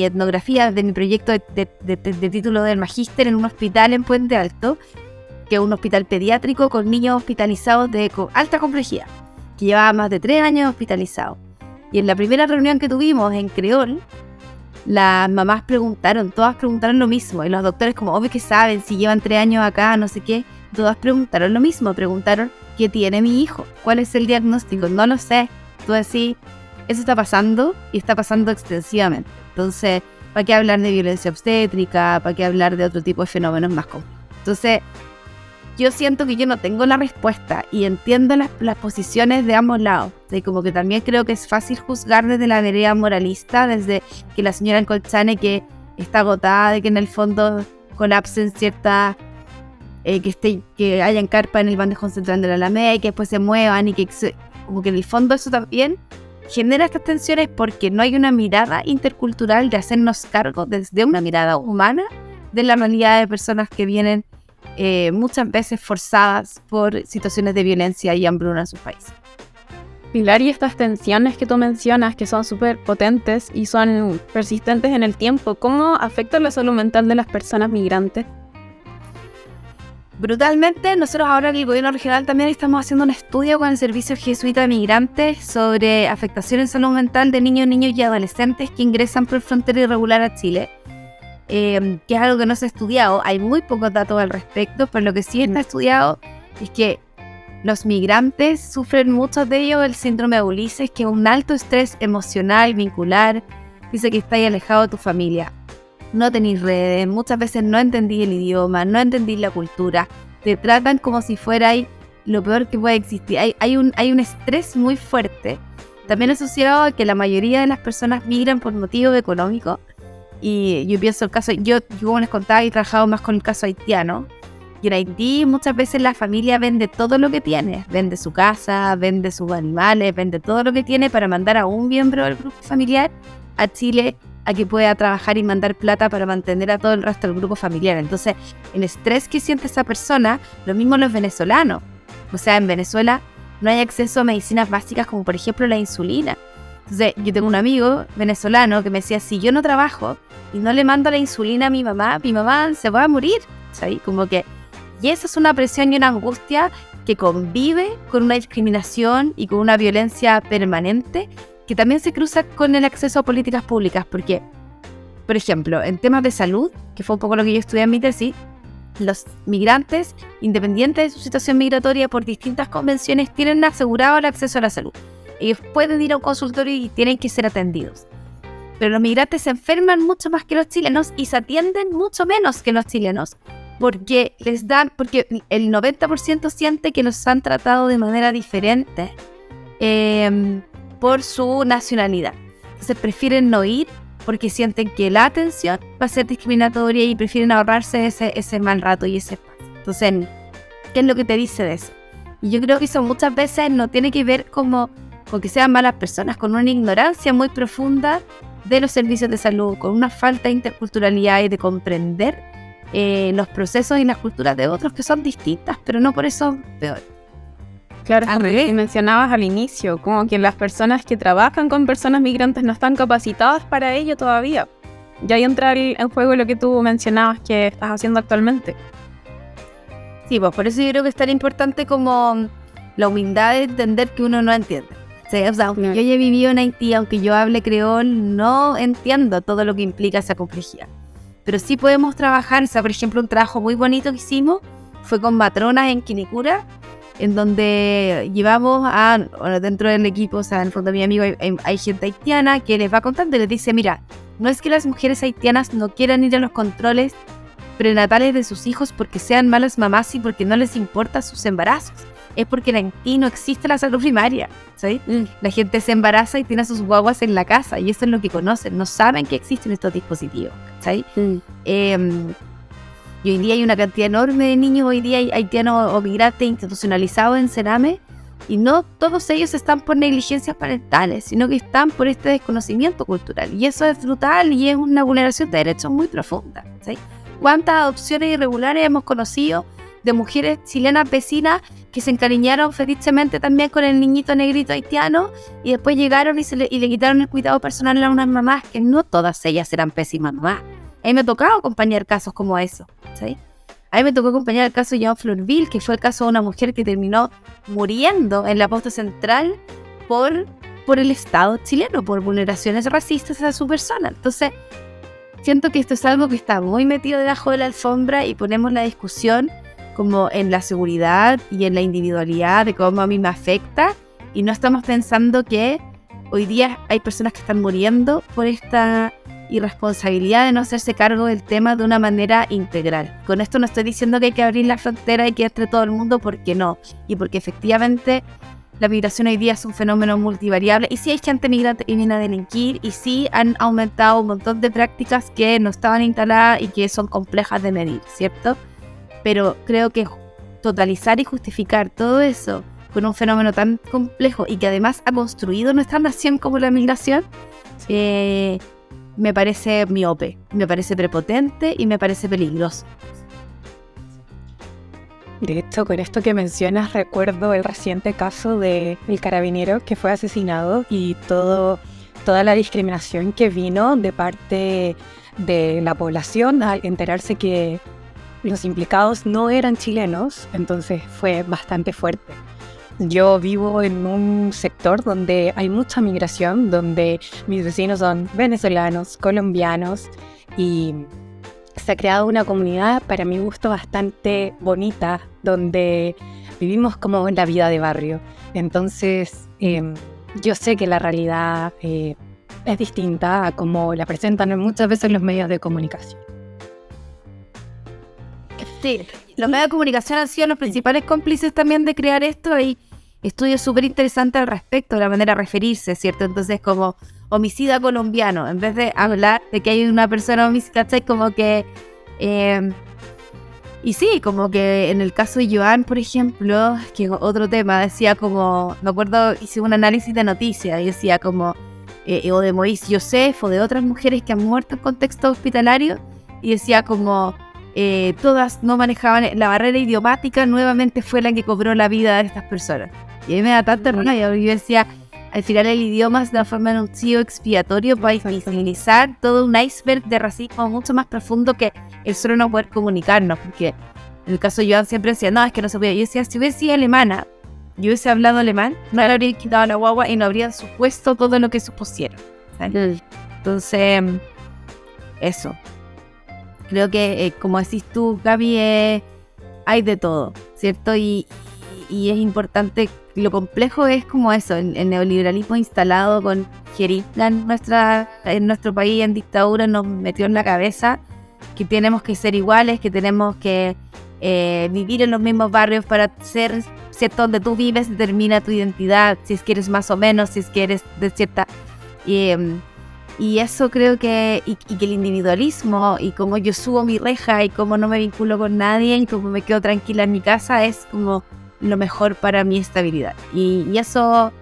Speaker 5: etnografía de mi proyecto de título del magíster en un hospital en Puente Alto, que es un hospital pediátrico con niños hospitalizados de alta complejidad, que llevaba más de 3 años hospitalizados. Y en la primera reunión que tuvimos en creol, las mamás todas preguntaron lo mismo, y los doctores como obvio que saben, si llevan 3 años acá, no sé qué, todas preguntaron lo mismo, preguntaron ¿qué tiene mi hijo? ¿Cuál es el diagnóstico? No lo sé. Tú decís, eso está pasando y está pasando extensivamente. Entonces, ¿para qué hablar de violencia obstétrica? ¿Para qué hablar de otro tipo de fenómenos más complejos? Entonces, yo siento que yo no tengo la respuesta y entiendo las posiciones de ambos lados. De como que también creo que es fácil juzgar desde la vereda moralista, desde que la señora en Colchane que está agotada, de que en el fondo colapsen ciertas, que hayan carpa en el bandejón central de la Alameda y que después se muevan y que como que en el fondo eso también genera estas tensiones porque no hay una mirada intercultural de hacernos cargo desde una mirada humana de la realidad de personas que vienen muchas veces forzadas por situaciones de violencia y hambruna en sus países.
Speaker 2: Pilar, y estas tensiones que tú mencionas, que son súper potentes y son persistentes en el tiempo, ¿cómo afectan la salud mental de las personas migrantes?
Speaker 5: Brutalmente, nosotros ahora en el gobierno regional también estamos haciendo un estudio con el Servicio Jesuita de Migrantes sobre afectación en salud mental de niños y adolescentes que ingresan por frontera irregular a Chile. Que es algo que no se ha estudiado, hay muy pocos datos al respecto, pero lo que sí está estudiado es que los migrantes sufren, muchos de ellos, el síndrome de Ulises, que es un alto estrés emocional, vincular. Dice que estáis alejado de tu familia, no tenéis redes, muchas veces no entendís el idioma, no entendís la cultura, te tratan como si fuerais lo peor que puede existir. Hay un estrés muy fuerte, también asociado a que la mayoría de las personas migran por motivos económicos. Y yo pienso el caso, yo como les contaba, he trabajado más con el caso haitiano. Y en Haití muchas veces la familia vende todo lo que tiene. Vende su casa, vende sus animales, vende todo lo que tiene para mandar a un miembro del grupo familiar a Chile a que pueda trabajar y mandar plata para mantener a todo el resto del grupo familiar. Entonces, el estrés que siente esa persona, lo mismo los venezolanos. O sea, en Venezuela no hay acceso a medicinas básicas como por ejemplo la insulina. Entonces, yo tengo un amigo venezolano que me decía, si yo no trabajo y no le mando la insulina a mi mamá se va a morir, ¿sabes? Como que, y esa es una presión y una angustia que convive con una discriminación y con una violencia permanente que también se cruza con el acceso a políticas públicas, porque, por ejemplo, en temas de salud, que fue un poco lo que yo estudié en mi tesis, los migrantes, independientes de su situación migratoria por distintas convenciones, tienen asegurado el acceso a la salud. Ellos pueden ir a un consultorio y tienen que ser atendidos. Pero los migrantes se enferman mucho más que los chilenos y se atienden mucho menos que los chilenos, porque el 90% siente que los han tratado de manera diferente por su nacionalidad. Entonces prefieren no ir porque sienten que la atención va a ser discriminatoria y prefieren ahorrarse ese mal rato y ese espacio. Entonces, ¿qué es lo que te dice de eso? Y yo creo que eso muchas veces no tiene que ver con que sean malas personas, con una ignorancia muy profunda de los servicios de salud, con una falta de interculturalidad y de comprender los procesos y las culturas de otros que son distintas, pero no por eso peor.
Speaker 2: Claro, y mencionabas al inicio, como que las personas que trabajan con personas migrantes no están capacitadas para ello todavía. Y ahí entra en juego lo que tú mencionabas que estás haciendo actualmente.
Speaker 5: Sí, pues por eso yo creo que es tan importante como la humildad de entender que uno no entiende. O sea, aunque yo haya vivido en Haití, aunque yo hable creol, no entiendo todo lo que implica esa complejidad. Pero sí podemos trabajar, o sea, por ejemplo, un trabajo muy bonito que hicimos fue con matronas en Quilicura, en donde llevamos dentro del equipo, o sea, en el fondo de mi amigo hay gente haitiana que les va contando y les dice, mira, no es que las mujeres haitianas no quieran ir a los controles prenatales de sus hijos porque sean malas mamás y porque no les importa sus embarazos, es porque en Haití no existe la salud primaria, ¿sí? La gente se embaraza y tiene a sus guaguas en la casa y eso es lo que conocen, no saben que existen estos dispositivos, ¿sí? Y hoy día hay una cantidad enorme de niños, hoy día hay haitianos o migrantes institucionalizados en Sename, y no todos ellos están por negligencias parentales, sino que están por este desconocimiento cultural. Y eso es brutal y es una vulneración de derechos muy profunda, ¿sí? ¿Cuántas adopciones irregulares hemos conocido de mujeres chilenas vecinas que se encariñaron fetichamente también con el niñito negrito haitiano y después llegaron y le quitaron el cuidado personal a unas mamás que no todas ellas eran pésimas mamás? A mí me ha tocado acompañar casos como eso, ¿sí? A mí me tocó acompañar el caso de Jean Florville, que fue el caso de una mujer que terminó muriendo en la posta central por el Estado chileno, por vulneraciones racistas a su persona. Entonces, siento que esto es algo que está muy metido debajo de la alfombra y ponemos la discusión como en la seguridad y en la individualidad de cómo a mí me afecta, y no estamos pensando que hoy día hay personas que están muriendo por esta irresponsabilidad de no hacerse cargo del tema de una manera integral. Con esto no estoy diciendo que hay que abrir la frontera y que entre todo el mundo, porque no, y porque efectivamente la migración hoy día es un fenómeno multivariable, y sí hay gente migrante que viene a delinquir, y sí han aumentado un montón de prácticas que no estaban instaladas y que son complejas de medir, ¿cierto? Pero creo que totalizar y justificar todo eso con un fenómeno tan complejo y que además ha construido nuestra nación como la migración, me parece miope, me parece prepotente y me parece peligroso.
Speaker 4: De hecho, con esto que mencionas, recuerdo el reciente caso del carabinero que fue asesinado y toda la discriminación que vino de parte de la población al enterarse que los implicados no eran chilenos, entonces fue bastante fuerte. Yo vivo en un sector donde hay mucha migración, donde mis vecinos son venezolanos, colombianos, y se ha creado una comunidad, para mi gusto, bastante bonita, donde vivimos como en la vida de barrio. Entonces, yo sé que la realidad es distinta a como la presentan muchas veces los medios de comunicación.
Speaker 5: Sí, los medios de comunicación han sido los principales cómplices también de crear esto. Hay estudios súper interesantes al respecto, de la manera de referirse, ¿cierto? Entonces, como homicida colombiano, en vez de hablar de que hay una persona homicida, ¿cachai? Como que... y sí, como que en el caso de Joan, por ejemplo, que otro tema, decía como... Me acuerdo, hice un análisis de noticias y decía como... o de Moïse Youssef, o de otras mujeres que han muerto en contexto hospitalario, y decía como todas no manejaban la barrera idiomática, nuevamente fue la que cobró la vida de estas personas. Y a mí me da tanta rabia, porque yo decía, al final el idioma es una forma de un chivo expiatorio para visibilizar todo un iceberg de racismo mucho más profundo que el solo no poder comunicarnos, porque en el caso de Joan siempre decía, no, es que no se podía. Yo decía, si hubiese sido alemana, yo hubiese hablado alemán, no le habrían quitado la guagua y no habrían supuesto todo lo que supusieron, ¿sabes? Entonces, eso. Creo que, como decís tú, Gaby, hay de todo, ¿cierto? Y es importante, lo complejo es como eso, el neoliberalismo instalado con Jeringa en nuestro país en dictadura nos metió en la cabeza que tenemos que ser iguales, que tenemos que vivir en los mismos barrios para ser, ¿cierto? Donde tú vives determina tu identidad, si es que eres más o menos, si es que eres de cierta... Y eso creo que, y que el individualismo, y cómo yo subo mi reja, y cómo no me vinculo con nadie, y cómo me quedo tranquila en mi casa, es como lo mejor para mi estabilidad. Y eso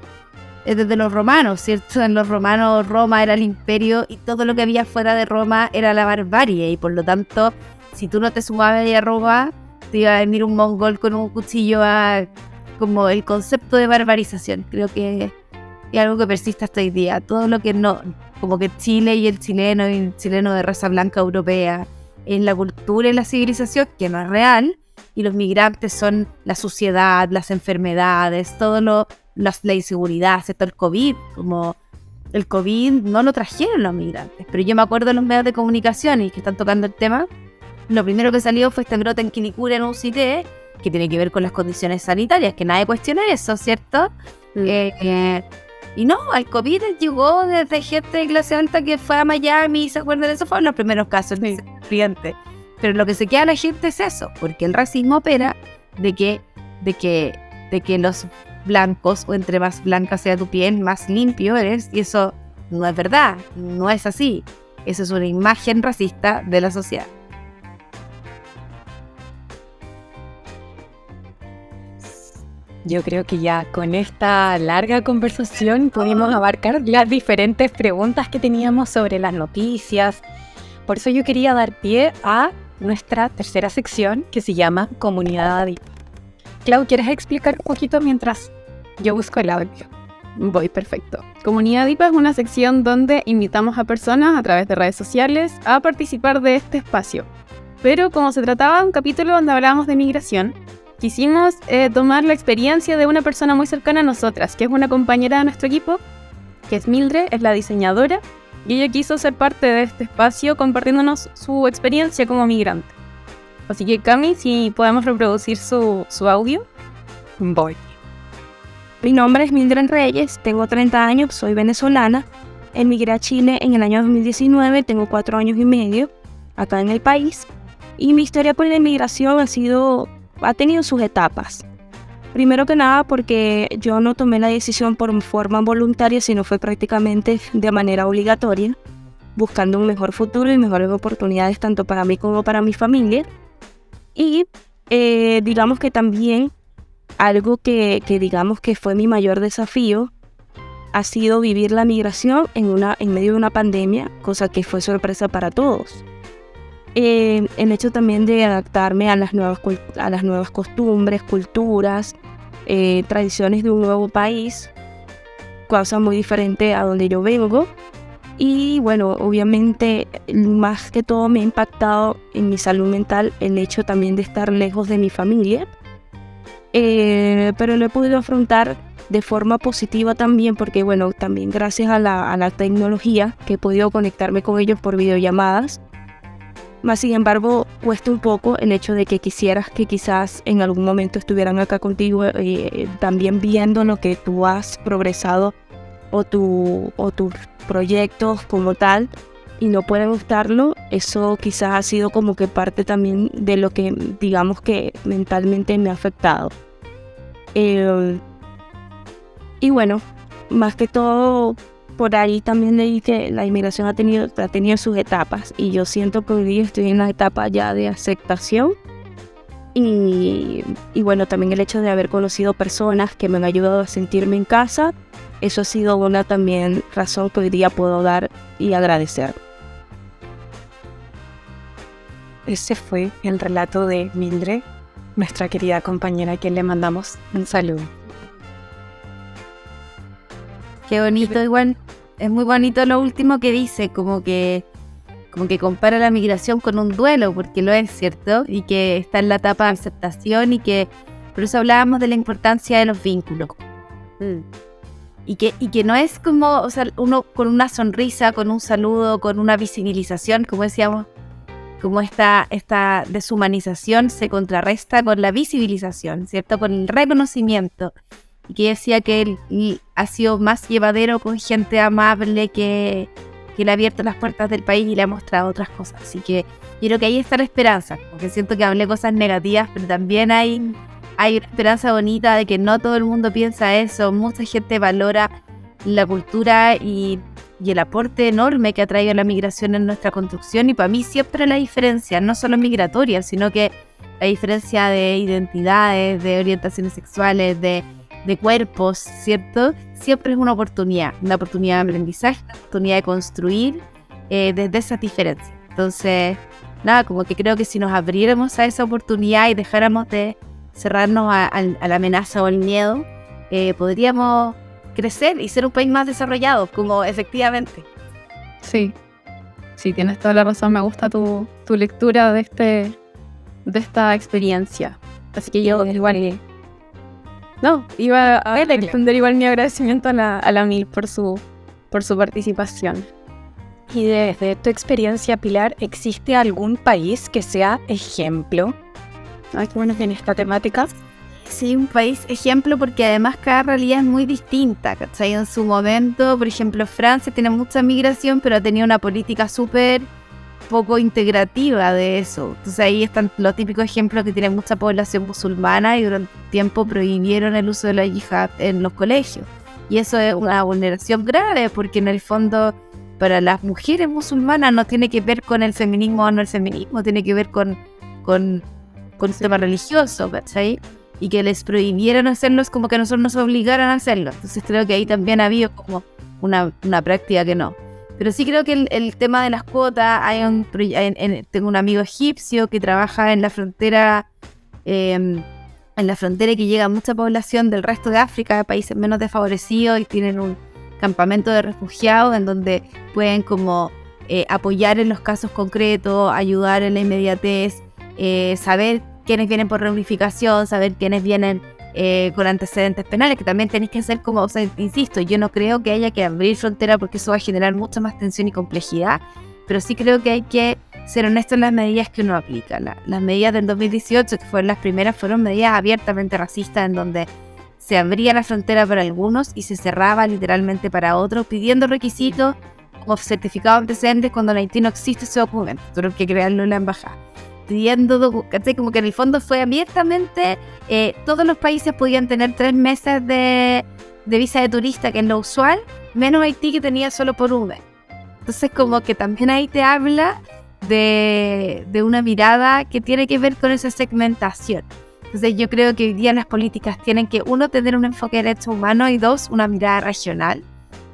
Speaker 5: es desde los romanos, ¿cierto? En los romanos Roma era el imperio, y todo lo que había fuera de Roma era la barbarie, y por lo tanto, si tú no te sumabas a Roma, te iba a venir un mongol con un cuchillo como el concepto de barbarización. Creo que es algo que persiste hasta hoy día. Todo lo que no, como que Chile y el chileno de raza blanca europea, en la cultura y la civilización, que no es real, y los migrantes son la suciedad, las enfermedades, la inseguridad, ¿cierto? El COVID, como el COVID no lo trajeron los migrantes, pero yo me acuerdo de los medios de comunicación y que están tocando el tema, lo primero que salió fue este brote en Quilicura, en UCT, que tiene que ver con las condiciones sanitarias, que nadie cuestiona eso, ¿cierto? Y no, al COVID llegó desde gente de clase alta que fue a Miami, ¿se acuerdan de eso? Fueron los primeros casos de clientes. Pero lo que se queda a la gente es eso, porque el racismo opera de que los blancos, o entre más blanca sea tu piel, más limpio eres, y eso no es verdad, no es así. Eso es una imagen racista de la sociedad.
Speaker 4: Yo creo que ya con esta larga conversación pudimos abarcar las diferentes preguntas que teníamos sobre las noticias. Por eso yo quería dar pie a nuestra tercera sección, que se llama Comunidad Adipa. Clau, ¿quieres explicar un poquito mientras yo busco el audio?
Speaker 2: Voy, perfecto. Comunidad Adipa es una sección donde invitamos a personas a través de redes sociales a participar de este espacio. Pero como se trataba de un capítulo donde hablábamos de migración, quisimos tomar la experiencia de una persona muy cercana a nosotras, que es una compañera de nuestro equipo, que es Mildred, es la diseñadora, y ella quiso ser parte de este espacio compartiéndonos su experiencia como migrante. Así que, Cami, si podemos reproducir su audio.
Speaker 4: Voy.
Speaker 6: Mi nombre es Mildred Reyes, tengo 30 años, soy venezolana. Emigré a Chile en el año 2019, tengo 4 años y medio acá en el país. Y mi historia por la inmigración ha tenido sus etapas. Primero que nada porque yo no tomé la decisión por forma voluntaria, sino fue prácticamente de manera obligatoria, buscando un mejor futuro y mejores oportunidades tanto para mí como para mi familia. Y digamos que también algo que digamos que fue mi mayor desafío ha sido vivir la migración en medio de una pandemia, cosa que fue sorpresa para todos. El hecho también de adaptarme a las nuevas costumbres, culturas, tradiciones de un nuevo país, cosa muy diferente a donde yo vengo. Y bueno, obviamente más que todo me ha impactado en mi salud mental el hecho también de estar lejos de mi familia, pero lo he podido afrontar de forma positiva también, porque bueno, también gracias a la tecnología que he podido conectarme con ellos por videollamadas. Más sin embargo, cuesta un poco el hecho de que quisieras que quizás en algún momento estuvieran acá contigo, también viendo lo que tú has progresado o tus proyectos como tal, y no pueden estarlo. Eso quizás ha sido como que parte también de lo que digamos que mentalmente me ha afectado. Y bueno, más que todo, por ahí también leí que la inmigración ha tenido sus etapas, y yo siento que hoy día estoy en la etapa ya de aceptación, Y bueno, también el hecho de haber conocido personas que me han ayudado a sentirme en casa, eso ha sido una también razón que hoy día puedo dar y agradecer.
Speaker 4: Ese fue el relato de Mildred, nuestra querida compañera, a quien le mandamos un saludo.
Speaker 5: Qué bonito, igual. Es muy bonito lo último que dice, como que compara la migración con un duelo, porque lo es, ¿cierto? Y que está en la etapa de aceptación y que por eso hablábamos de la importancia de los vínculos. Y que no es como, o sea, uno con una sonrisa, con un saludo, con una visibilización, como decíamos, como esta deshumanización se contrarresta con la visibilización, ¿cierto? Con el reconocimiento. Y que decía que él ha sido más llevadero con gente amable que le ha abierto las puertas del país y le ha mostrado otras cosas. Así que yo creo que ahí está la esperanza, porque siento que hablé cosas negativas, pero también hay una esperanza bonita de que no todo el mundo piensa eso. Mucha gente valora la cultura y el aporte enorme que ha traído la migración en nuestra construcción. Y para mí siempre la diferencia, no solo migratoria, sino que la diferencia de identidades, de orientaciones sexuales, de cuerpos, ¿cierto? Siempre es una oportunidad de aprendizaje, una oportunidad de construir desde esas diferencias. Entonces, nada, como que creo que si nos abriéramos a esa oportunidad y dejáramos de cerrarnos a la amenaza o el miedo, podríamos crecer y ser un país más desarrollado, como efectivamente.
Speaker 2: Sí, tienes toda la razón. Me gusta tu lectura de esta experiencia. Así que yo igual... No, iba a extender igual mi agradecimiento a la Mil por su participación.
Speaker 4: Y desde tu experiencia, Pilar, ¿existe algún país que sea ejemplo en esta temática?
Speaker 5: Sí, un país ejemplo, porque además cada realidad es muy distinta, ¿cachai? En su momento, por ejemplo, Francia tiene mucha migración, pero ha tenido una política súper poco integrativa de eso. Entonces ahí están los típicos ejemplos que tienen mucha población musulmana y durante un tiempo prohibieron el uso de la yihad en los colegios. Y eso es una vulneración grave, porque en el fondo para las mujeres musulmanas no tiene que ver con el feminismo o no el feminismo, tiene que ver con un tema religioso, ¿cachai? Y que les prohibieran hacerlo es como que nosotros nos obligaran a hacerlo. Entonces creo que ahí también ha habido como una práctica que no. Pero sí creo que el tema de las cuotas, tengo un amigo egipcio que trabaja en la frontera y que llega mucha población del resto de África, de países menos desfavorecidos, y tienen un campamento de refugiados en donde pueden como apoyar en los casos concretos, ayudar en la inmediatez, saber quiénes vienen por reunificación, saber quiénes vienen con antecedentes penales, que también tenéis que hacer como, o sea, insisto, yo no creo que haya que abrir frontera porque eso va a generar mucha más tensión y complejidad, pero sí creo que hay que ser honesto en las medidas que uno aplica. Las medidas del 2018, que fueron las primeras, fueron medidas abiertamente racistas, en donde se abría la frontera para algunos y se cerraba literalmente para otros, pidiendo requisitos como certificado de antecedentes cuando en Haití no existe ese documento, tuve que crearlo en la embajada. Pidiendo, ¿cachai? Como que en el fondo fue abiertamente, todos los países podían tener 3 meses de visa de turista, que es lo usual, menos Haití, que tenía solo por un mes. Entonces como que también ahí te habla de una mirada que tiene que ver con esa segmentación. Entonces yo creo que hoy día las políticas tienen que, uno, tener un enfoque de derechos humanos, y dos, una mirada regional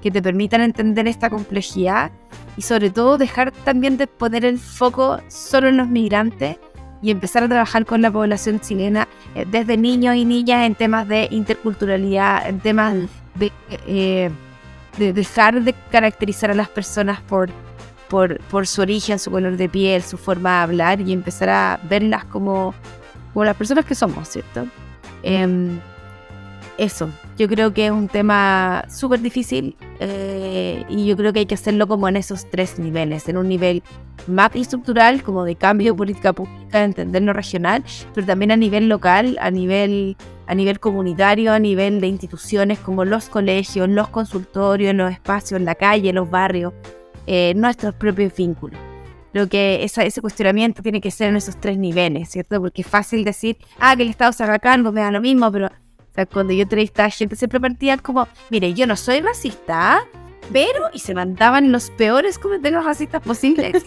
Speaker 5: que te permitan entender esta complejidad. Y sobre todo dejar también de poner el foco solo en los migrantes y empezar a trabajar con la población chilena desde niños y niñas en temas de interculturalidad, en temas de dejar de caracterizar a las personas por su origen, su color de piel, su forma de hablar, y empezar a verlas como las personas que somos, ¿cierto? Eso, yo creo que es un tema súper difícil y yo creo que hay que hacerlo como en esos 3 niveles, en un nivel macroestructural, como de cambio de política pública, de entender lo regional, pero también a nivel local, a nivel comunitario, a nivel de instituciones como los colegios, los consultorios, los espacios, la calle, los barrios, nuestros propios vínculos. Creo que ese cuestionamiento tiene que ser en esos 3 niveles, ¿cierto? Porque es fácil decir, que el Estado se haga cargo, me da lo mismo, pero o sea, cuando yo entrevistaba a gente siempre partían como, mire, yo no soy racista, pero, y se mandaban los peores comentarios racistas posibles,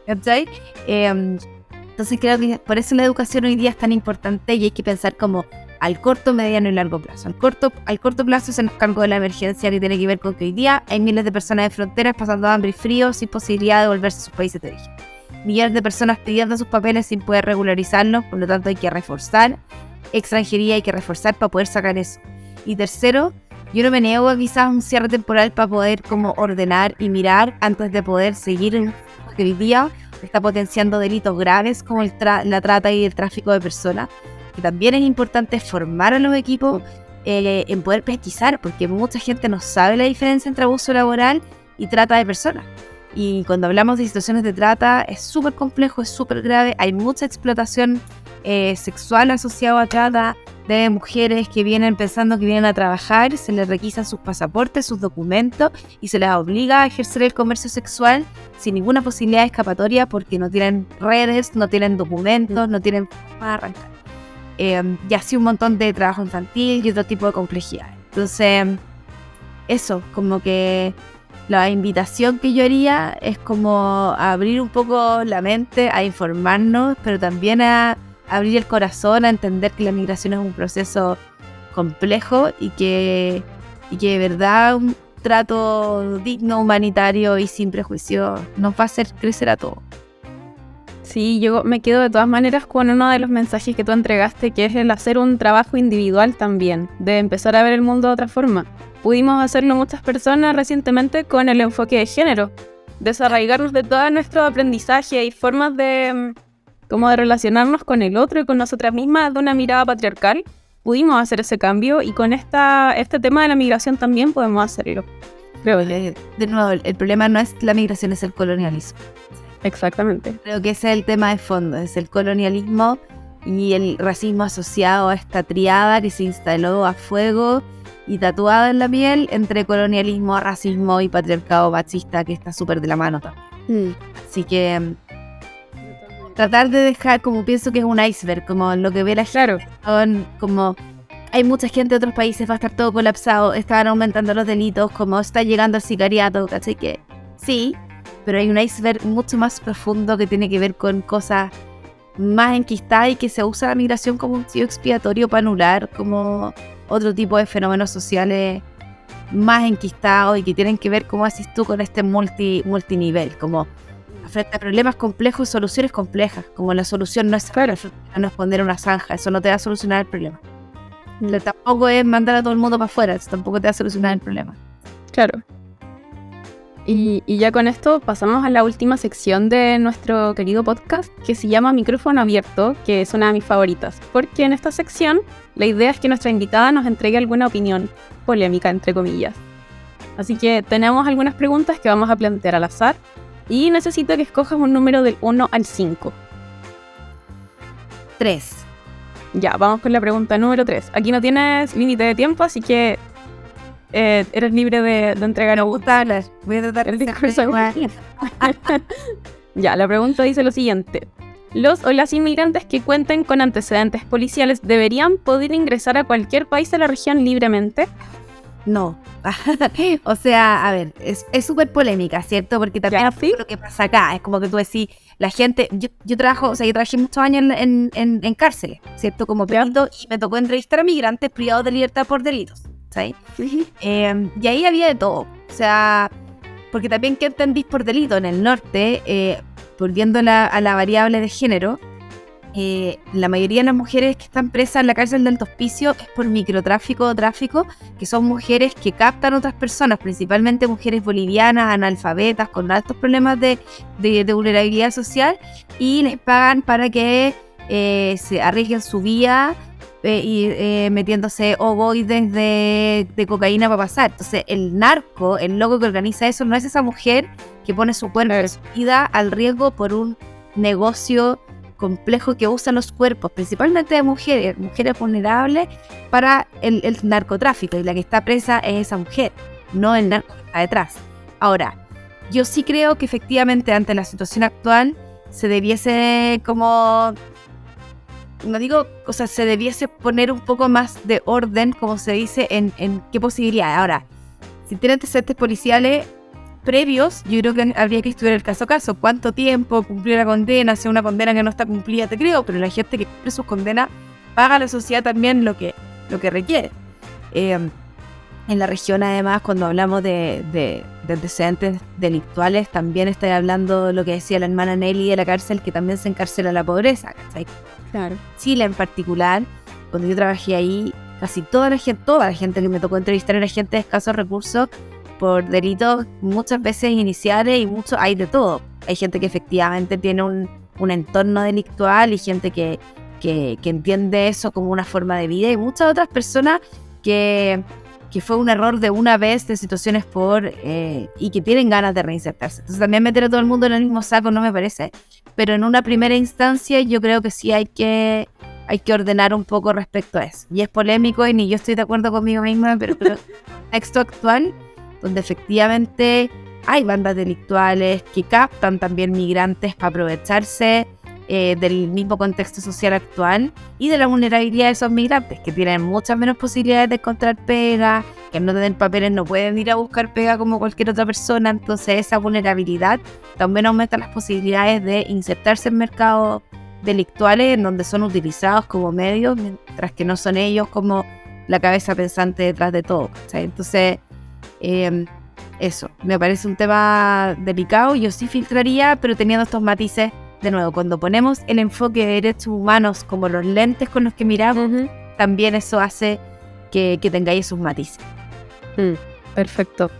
Speaker 5: ¿cachai? Entonces creo que por eso la educación hoy día es tan importante y hay que pensar como al corto, mediano y largo plazo. Al corto plazo se nos cargó de la emergencia que tiene que ver con que hoy día hay miles de personas en fronteras pasando hambre y frío sin posibilidad de volverse a sus países de origen. Millones de personas pidiendo sus papeles sin poder regularizarlos, por lo tanto hay que reforzar extranjería, hay que reforzar para poder sacar eso. Y tercero, yo no me niego a quizás un cierre temporal para poder como ordenar y mirar antes de poder seguir, porque hoy día está potenciando delitos graves como la trata y el tráfico de personas. Que también es importante formar a los equipos en poder pesquisar, porque mucha gente no sabe la diferencia entre abuso laboral y trata de personas. Y cuando hablamos de situaciones de trata es súper complejo, es súper grave, hay mucha explotación sexual asociada a trata de mujeres que vienen pensando que vienen a trabajar, se les requisan sus pasaportes, sus documentos y se les obliga a ejercer el comercio sexual sin ninguna posibilidad de escapatoria porque no tienen redes, no tienen documentos, no tienen forma de arrancar. Y así un montón de trabajo infantil y otro tipo de complejidad. Entonces, eso, como que la invitación que yo haría es como a abrir un poco la mente, a informarnos, pero también a abrir el corazón, a entender que la migración es un proceso complejo y que de verdad un trato digno, humanitario y sin prejuicio nos va a hacer crecer a todos.
Speaker 2: Sí, yo me quedo de todas maneras con uno de los mensajes que tú entregaste, que es el hacer un trabajo individual también, de empezar a ver el mundo de otra forma. Pudimos hacerlo muchas personas recientemente con el enfoque de género, desarraigarnos de todo nuestro aprendizaje y formas de relacionarnos con el otro y con nosotras mismas de una mirada patriarcal. Pudimos hacer ese cambio y con este tema de la migración también podemos hacerlo. Creo que
Speaker 5: de nuevo, el problema no es la migración, es el colonialismo.
Speaker 2: Exactamente.
Speaker 5: Creo que ese es el tema de fondo, es el colonialismo y el racismo asociado a esta triada que se instaló a fuego y tatuada en la piel entre colonialismo, racismo y patriarcado machista, que está súper de la mano también. Así que tratar de dejar, como pienso que es un iceberg, como lo que ve la gente, son como hay mucha gente de otros países, va a estar todo colapsado, están aumentando los delitos, como está llegando el sicariato, ¿cachai? Que sí, pero hay un iceberg mucho más profundo que tiene que ver con cosas más enquistadas y que se usa la migración como un chivo expiatorio para anular como otro tipo de fenómenos sociales más enquistados y que tienen que ver, como haces tú, con este multinivel, como frente a problemas complejos y soluciones complejas, como la solución no es no es poner una zanja, eso no te va a solucionar el problema. Pero tampoco es mandar a todo el mundo para afuera, eso tampoco te va a solucionar el problema.
Speaker 2: Claro. Y ya con esto pasamos a la última sección de nuestro querido podcast, que se llama Micrófono Abierto, que es una de mis favoritas, porque en esta sección la idea es que nuestra invitada nos entregue alguna opinión polémica, entre comillas. Así que tenemos algunas preguntas que vamos a plantear al azar y necesito que escojas un número del 1 al 5.
Speaker 5: 3.
Speaker 2: Ya, vamos con la pregunta número 3. Aquí no tienes límite de tiempo, así que eres libre de entregar.
Speaker 5: Me gusta hablar. Voy a tratar
Speaker 2: el
Speaker 5: de
Speaker 2: discurso. Ya, la pregunta dice lo siguiente. ¿Los o las inmigrantes que cuenten con antecedentes policiales deberían poder ingresar a cualquier país de la región libremente?
Speaker 5: No. O sea, a ver, es súper polémica, ¿cierto? Porque también ¿sí? Lo que pasa acá es como que tú decís, la gente, yo trabajé muchos años en cárceles, ¿cierto? Como perito, y me tocó entrevistar a migrantes privados de libertad por delitos, ¿sabes? Y ahí había de todo, o sea, porque también, ¿qué entendís por delito? En el norte, volviendo a la variable de género, la mayoría de las mujeres que están presas en la cárcel del Hospicio es por microtráfico o tráfico, que son mujeres que captan a otras personas, principalmente mujeres bolivianas, analfabetas, con altos problemas de vulnerabilidad social, y les pagan para que se arriesguen su vida metiéndose ovoides de cocaína para pasar. Entonces el narco, el loco que organiza eso, no es esa mujer que pone su cuerpo y su vida al riesgo por un negocio complejo que usan los cuerpos, principalmente de mujeres vulnerables, para el narcotráfico, y la que está presa es esa mujer, no el narco que está detrás. Ahora, yo sí creo que efectivamente ante la situación actual se debiese se debiese poner un poco más de orden, como se dice, en qué posibilidades. Ahora, si tiene antecedentes policiales, previos, yo creo que habría que estudiar el caso a caso. ¿Cuánto tiempo cumplió la condena? Si es una condena que no está cumplida, te creo, pero la gente que cumple sus condenas paga a la sociedad también lo que requiere. En la región, además, cuando hablamos de antecedentes delictuales, también estoy hablando de lo que decía la hermana Nelly de la cárcel, que también se encarcela la pobreza, ¿cachai?
Speaker 2: Claro.
Speaker 5: Chile en particular, cuando yo trabajé ahí, casi toda la gente que me tocó entrevistar era gente de escasos recursos por delitos muchas veces iniciales y hay de todo. Hay gente que efectivamente tiene un entorno delictual y gente que entiende eso como una forma de vida, y muchas otras personas que fue un error de una vez, de situaciones y que tienen ganas de reinsertarse. Entonces también meter a todo el mundo en el mismo saco no me parece, pero en una primera instancia yo creo que sí hay que ordenar un poco respecto a eso. Y es polémico y ni yo estoy de acuerdo conmigo misma, pero el contexto actual, donde efectivamente hay bandas delictuales que captan también migrantes para aprovecharse del mismo contexto social actual y de la vulnerabilidad de esos migrantes, que tienen muchas menos posibilidades de encontrar pega, que no tienen papeles, no pueden ir a buscar pega como cualquier otra persona. Entonces esa vulnerabilidad también aumenta las posibilidades de insertarse en mercados delictuales en donde son utilizados como medios, mientras que no son ellos como la cabeza pensante detrás de todo, ¿sabes? Entonces eso, me parece un tema delicado. Yo sí filtraría, pero teniendo estos matices. De nuevo, cuando ponemos el enfoque de derechos humanos como los lentes con los que miramos, también eso hace que tengáis sus matices.
Speaker 2: Perfecto.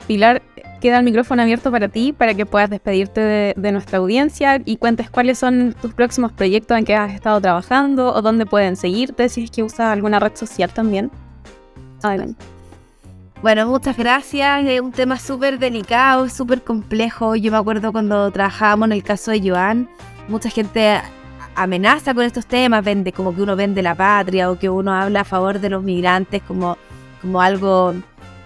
Speaker 2: Pilar, queda el micrófono abierto para ti, para que puedas despedirte de nuestra audiencia y cuentes cuáles son tus próximos proyectos en que has estado trabajando o dónde pueden seguirte, si es que usas alguna red social también. Adelante.
Speaker 5: Bueno, muchas gracias. Es un tema súper delicado, súper complejo. Yo me acuerdo cuando trabajábamos en el caso de Joan, mucha gente amenaza con estos temas, como que uno vende la patria o que uno habla a favor de los migrantes como algo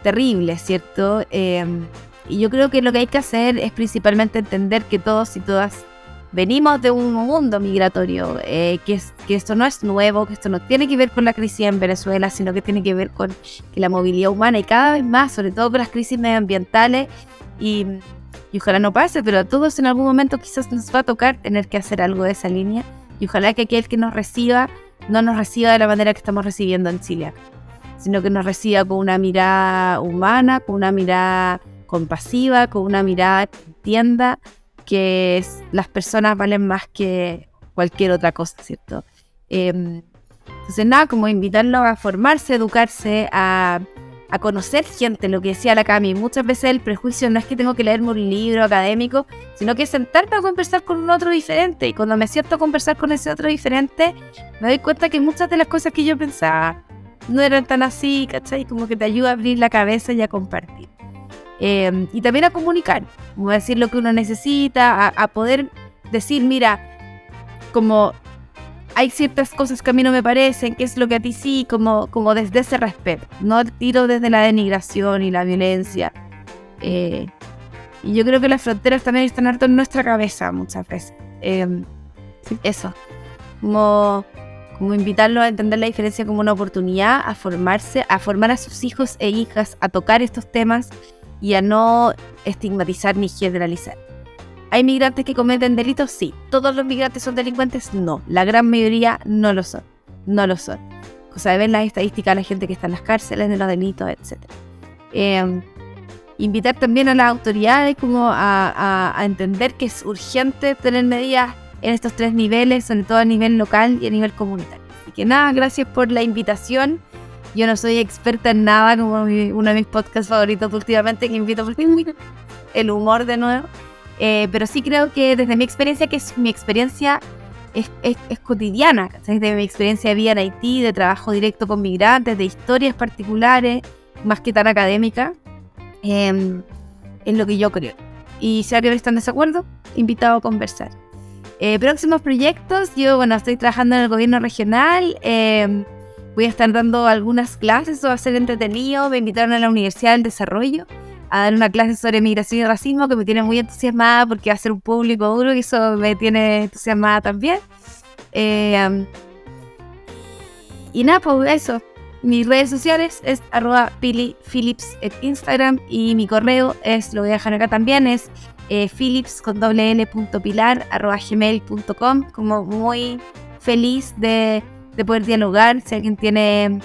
Speaker 5: terrible, ¿cierto? Y yo creo que lo que hay que hacer es principalmente entender que todos y todas venimos de un mundo migratorio, que esto no es nuevo, que esto no tiene que ver con la crisis en Venezuela, sino que tiene que ver con que la movilidad humana, y cada vez más, sobre todo con las crisis medioambientales, y ojalá no pase, pero a todos en algún momento quizás nos va a tocar tener que hacer algo de esa línea, y ojalá que aquel que nos reciba no nos reciba de la manera que estamos recibiendo en Chile, sino que nos reciba con una mirada humana, con una mirada compasiva, con una mirada que entienda que las personas valen más que cualquier otra cosa, ¿cierto? Entonces nada, como invitarlos a formarse, educarse, a conocer gente, lo que decía la Cami. Muchas veces el prejuicio no es que tengo que leerme un libro académico, sino que sentarme a conversar con un otro diferente, y cuando me siento a conversar con ese otro diferente, me doy cuenta que muchas de las cosas que yo pensaba no eran tan así, ¿cachai? Como que te ayuda a abrir la cabeza y a compartir. Y también a comunicar, como decir lo que uno necesita, a poder decir, mira, como hay ciertas cosas que a mí no me parecen, qué es lo que a ti sí, como desde ese respeto, no tiro desde la denigración y la violencia. Y yo creo que las fronteras también están harto en nuestra cabeza muchas veces. Eso, como invitarlos a entender la diferencia como una oportunidad, a formarse, a formar a sus hijos e hijas, a tocar estos temas y a no estigmatizar ni generalizar. ¿Hay migrantes que cometen delitos? Sí. ¿Todos los migrantes son delincuentes? No. La gran mayoría no lo son. No lo son. Cosa de ver las estadísticas de la gente que está en las cárceles, de los delitos, etc. Invitar también a las autoridades como a entender que es urgente tener medidas en estos 3 niveles, sobre todo a nivel local y a nivel comunitario. Así que nada, gracias por la invitación. Yo no soy experta en nada, como uno de mis podcasts favoritos últimamente, que invito porque el humor de nuevo. Pero sí creo que desde mi experiencia, que es mi experiencia es cotidiana, ¿sabes? De mi experiencia de vida en Haití, de trabajo directo con migrantes, de historias particulares, más que tan académica, es lo que yo creo. Y si alguien está en desacuerdo, invitado a conversar. Próximos proyectos, yo estoy trabajando en el gobierno regional, voy a estar dando algunas clases, eso va a ser entretenido. Me invitaron a la Universidad del Desarrollo a dar una clase sobre migración y racismo, que me tiene muy entusiasmada porque va a ser un público duro y eso me tiene entusiasmada también. Y nada, pues eso, mis redes sociales es @PiliPhillips en Instagram y mi correo lo voy a dejar acá también, es phillips.pilar@gmail.com. Como muy feliz de poder dialogar. Si alguien tiene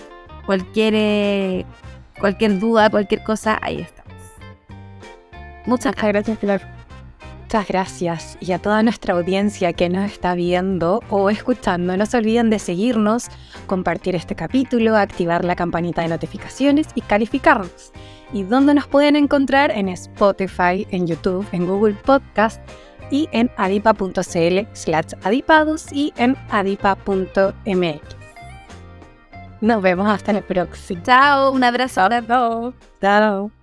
Speaker 5: cualquier duda, cualquier cosa, ahí estamos.
Speaker 2: Muchas gracias, Pilar.
Speaker 4: Muchas gracias. Y a toda nuestra audiencia que nos está viendo o escuchando, no se olviden de seguirnos, compartir este capítulo, activar la campanita de notificaciones y calificarnos. ¿Y dónde nos pueden encontrar? En Spotify, en YouTube, en Google Podcast y en adipa.cl/adipados y en adipa.mx. Nos vemos hasta el próximo.
Speaker 5: Chao, un abrazo.
Speaker 4: Chao.